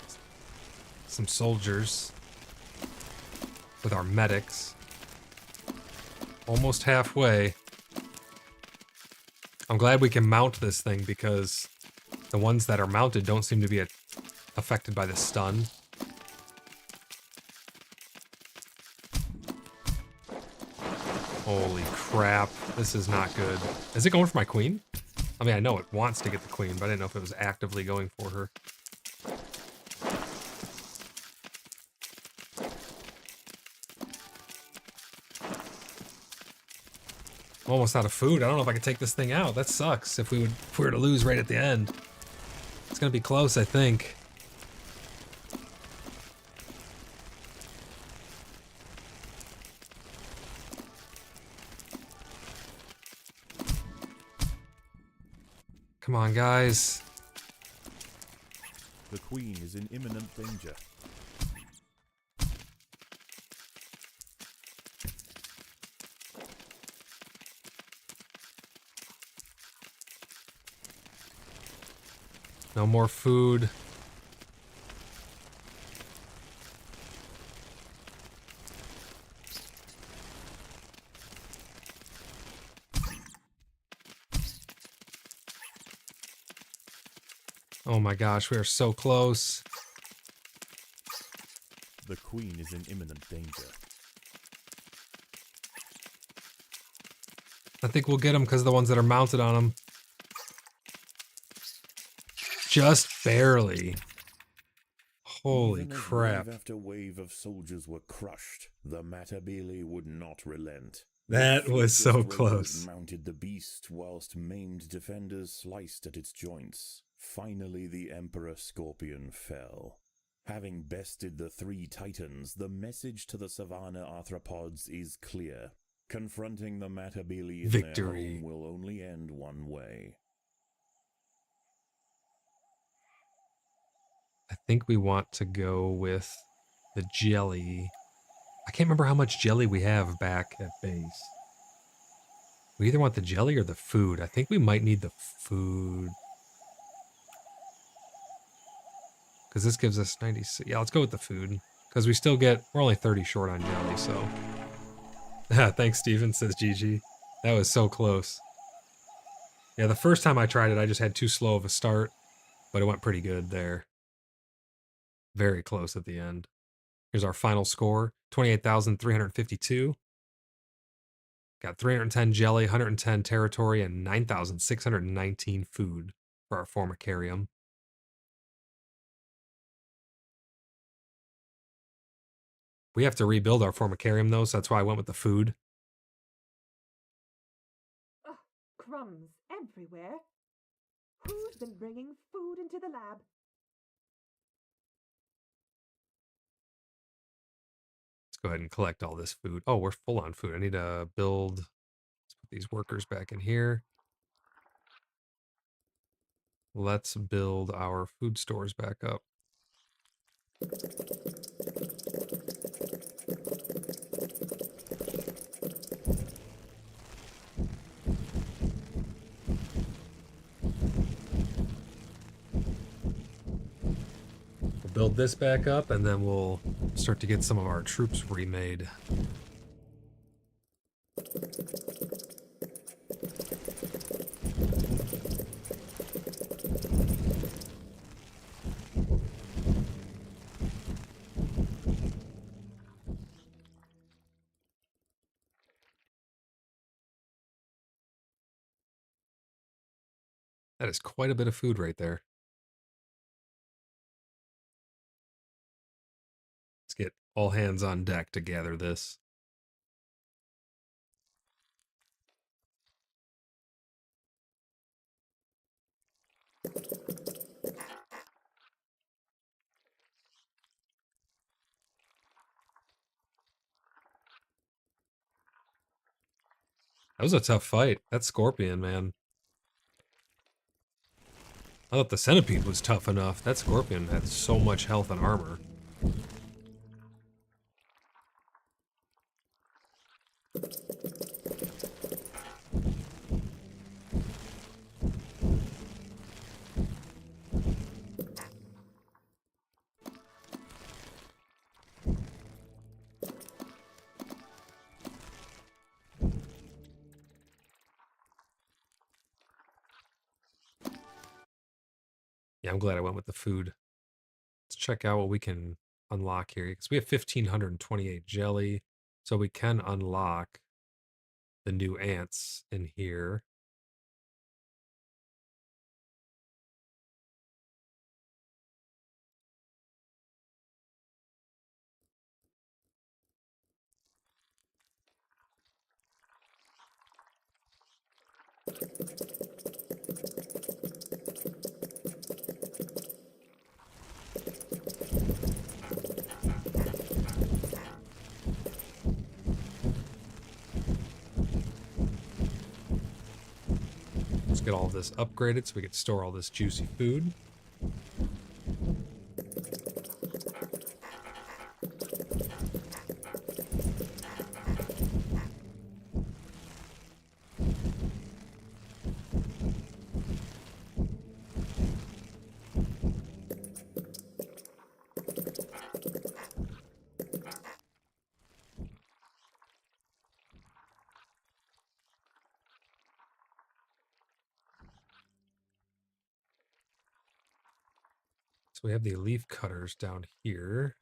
some soldiers with our medics. Almost halfway. I'm glad we can mount this thing because the ones that are mounted don't seem to be affected by the stun. Holy crap, this is not good. Is it going for my queen? I mean, I know it wants to get the queen, but I didn't know if it was actively going for her. I'm almost out of food. I don't know if I can take this thing out. That sucks if we were to lose right at the end. It's gonna be close, I think. Come on, guys. The queen is in imminent danger. No more food. Oh my gosh, we are so close. The queen is in imminent danger. I think we'll get them because of the ones that are mounted on them. Just barely. Holy Even as crap. wave after wave of soldiers were crushed, the Matabele would not relent. That Their was so fiercest raiders close. Mounted the beast, whilst maimed defenders sliced at its joints. Finally, the Emperor Scorpion fell. Having bested the three titans, the message to the Savannah arthropods is clear. Confronting the Matabele in Victory. their home will only end one way. I think we want to go with the jelly. I can't remember how much jelly we have back at base. We either want the jelly or the food. I think we might need the food. Because this gives us 96. Yeah, let's go with the food. Because we still get, we're only 30 short on jelly, so. Thanks, Steven, says Gigi. That was so close. Yeah, the first time I tried it, I just had too slow of a start. But it went pretty good there. Very close at the end. Here's our final score, 28,352. Got 310 jelly, 110 territory, and 9,619 food for our formicarium. We have to rebuild our formicarium, though, so that's why I went with the food. Ugh, crumbs everywhere. Who's been bringing food into the lab? Let's go ahead and collect all this food. Oh, we're full on food. I need to build. Let's put these workers back in here. Let's build our food stores back up. We'll build this back up, and then we'll start to get some of our troops remade. That is quite a bit of food right there. Let's get all hands on deck to gather this. That was a tough fight. That scorpion, man. I thought the centipede was tough enough. That scorpion had so much health and armor. Yeah, I'm glad I went with the food. Let's check out what we can unlock here, because we have 1,528 jelly, so we can unlock the new ants in here. get all this upgraded so we can store all this juicy food. So we have the leaf cutters down here.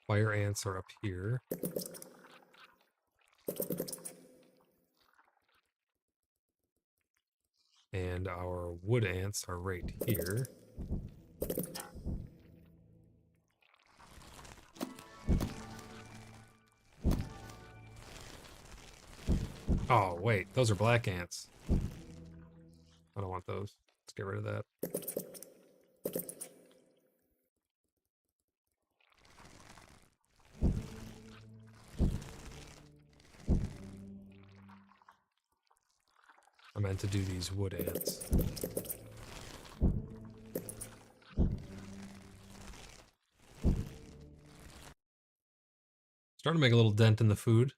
Fire ants are up here. And our wood ants are right here. Oh, wait, those are black ants. I don't want those. Let's get rid of that. I meant to do these wood ants. Starting to make a little dent in the food.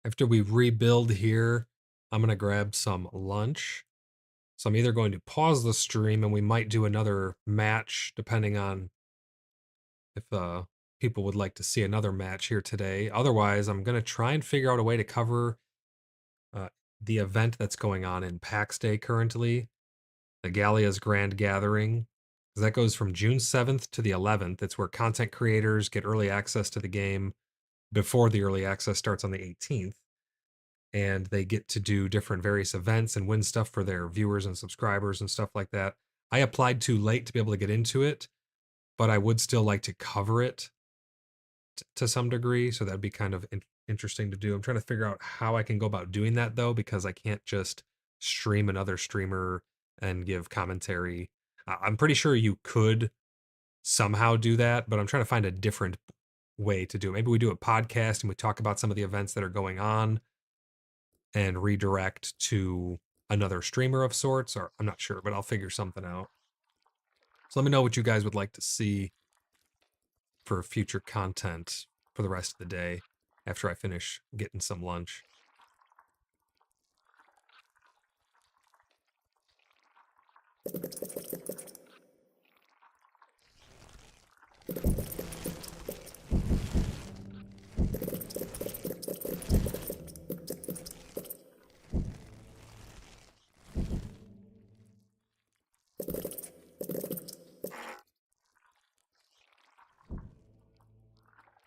After we rebuild here, I'm going to grab some lunch. So I'm either going to pause the stream and we might do another match depending on if people would like to see another match here today. Otherwise, I'm going to try and figure out a way to cover the event that's going on in PAX Day currently, the Gallia's Grand Gathering. That goes from June 7th to the 11th. It's where content creators get early access to the game before the early access starts on the 18th. And they get to do different various events and win stuff for their viewers and subscribers and stuff like that. I applied too late to be able to get into it, but I would still like to cover it to some degree. So that'd be kind of interesting to do. I'm trying to figure out how I can go about doing that though, because I can't just stream another streamer and give commentary. I'm pretty sure you could somehow do that, but I'm trying to find a different way to do it. Maybe we do a podcast and we talk about some of the events that are going on and redirect to another streamer of sorts, or I'm not sure, but I'll figure something out. So let me know what you guys would like to see for future content for the rest of the day after I finish getting some lunch.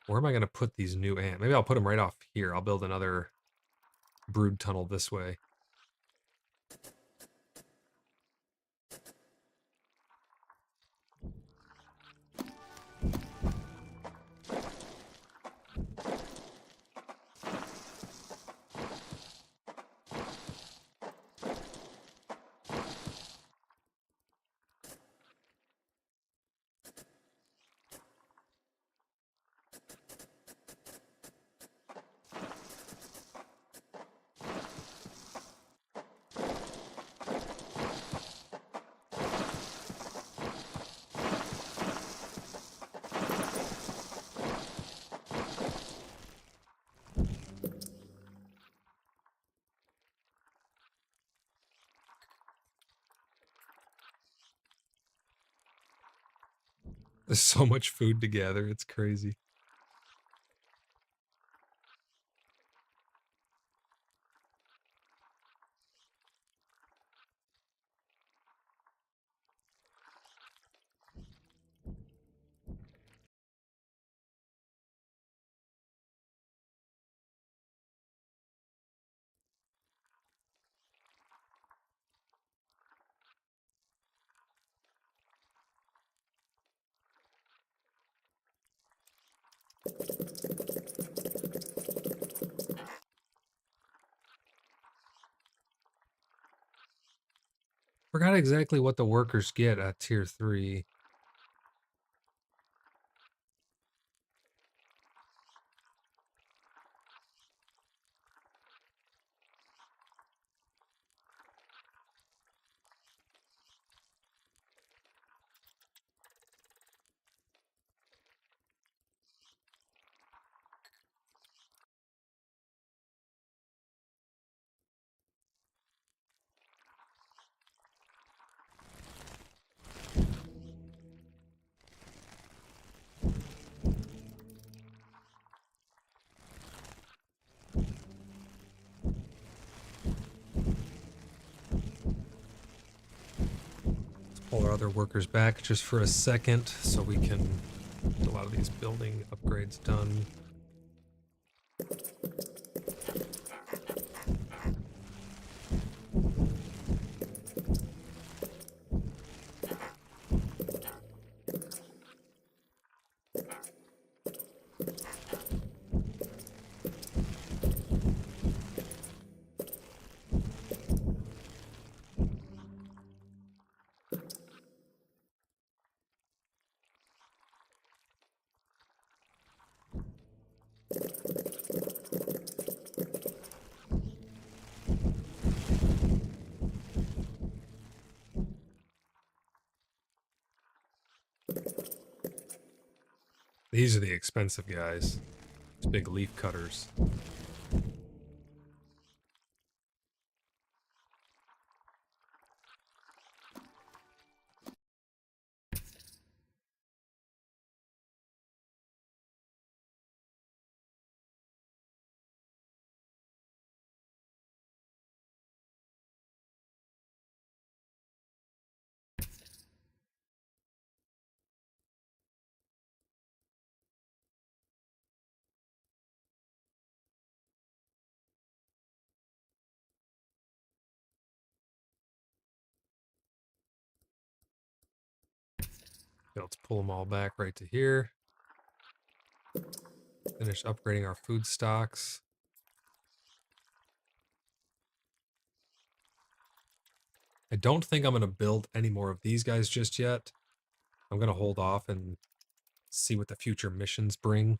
Where am I going to put these new ants? Maybe I'll put them right off here. I'll build another brood tunnel this way. There's so much food to gather. It's crazy. Forgot exactly what the workers get at tier 3. Pull our other workers back just for a second so we can get a lot of these building upgrades done. These are the expensive guys. These big leaf cutters. Let's pull them all back right to here. Finish upgrading our food stocks. I don't think I'm going to build any more of these guys just yet. I'm going to hold off and see what the future missions bring.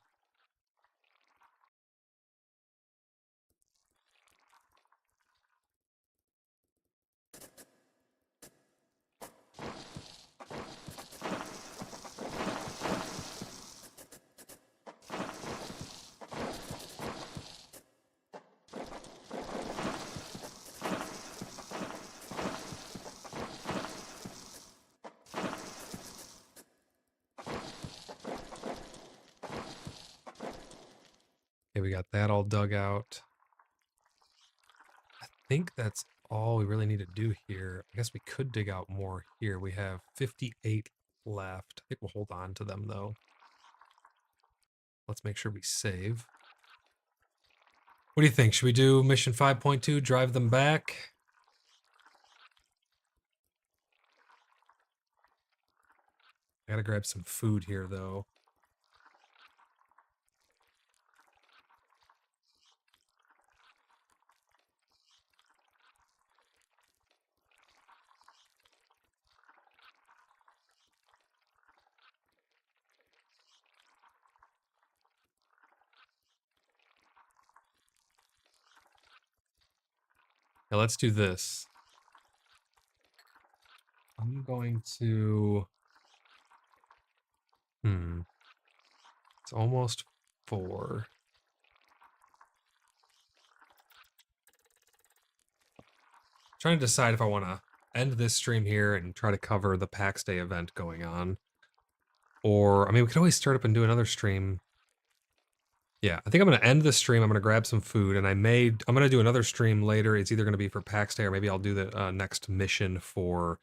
Okay, we got that all dug out. I think that's all we really need to do here. I guess we could dig out more here. We have 58 left. I think we'll hold on to them, though. Let's make sure we save. What do you think? Should we do mission 5.2, drive them back? I gotta grab some food here, though. Now let's do this. I'm going to... It's almost 4. Trying to decide if I want to end this stream here and try to cover the PAX Day event going on. Or, I mean, we could always start up and do another stream. Yeah, I think I'm going to end this stream. I'm going to grab some food, and I'm going to do another stream later. It's either going to be for PAX Day, or maybe I'll do the next mission for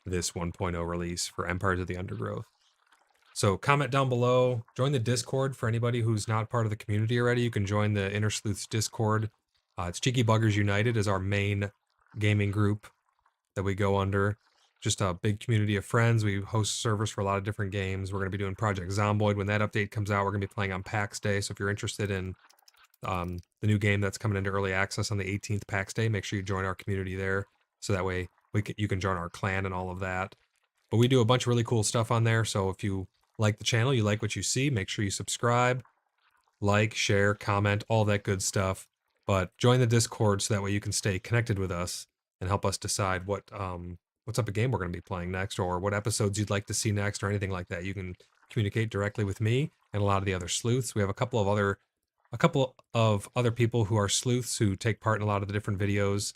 this 1.0 release for Empires of the Undergrowth. So comment down below, join the Discord for anybody who's not part of the community already. You can join the Inner Sleuths Discord. It's Cheeky Buggers United is our main gaming group that we go under. just a big community of friends. We host servers for a lot of different games. We're going to be doing Project Zomboid. When that update comes out, we're going to be playing on PAX Day. So if you're interested in the new game that's coming into early access on the 18th PAX Day, make sure you join our community there. So that way you can join our clan and all of that. But we do a bunch of really cool stuff on there. So if you like the channel, you like what you see, make sure you subscribe, like, share, comment, all that good stuff. But join the Discord so that way you can stay connected with us and help us decide what type of game we're going to be playing next, or what episodes you'd like to see next, or anything like that. You can communicate directly with me and a lot of the other sleuths. We have a couple of other people who are sleuths who take part in a lot of the different videos.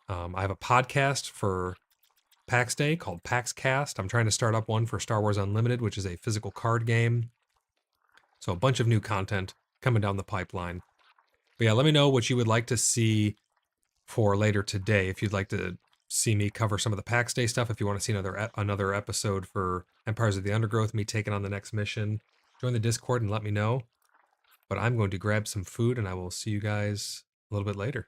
I have a podcast for PAX Day called PAX Cast. I'm trying to start up one for Star Wars Unlimited, which is a physical card game. So a bunch of new content coming down the pipeline. But yeah, let me know what you would like to see for later today. If you'd like to see me cover some of the PAX Day stuff, if you want to see another episode for Empires of the Undergrowth, me taking on the next mission, join the Discord and let me know. But I'm going to grab some food, and I will see you guys a little bit later.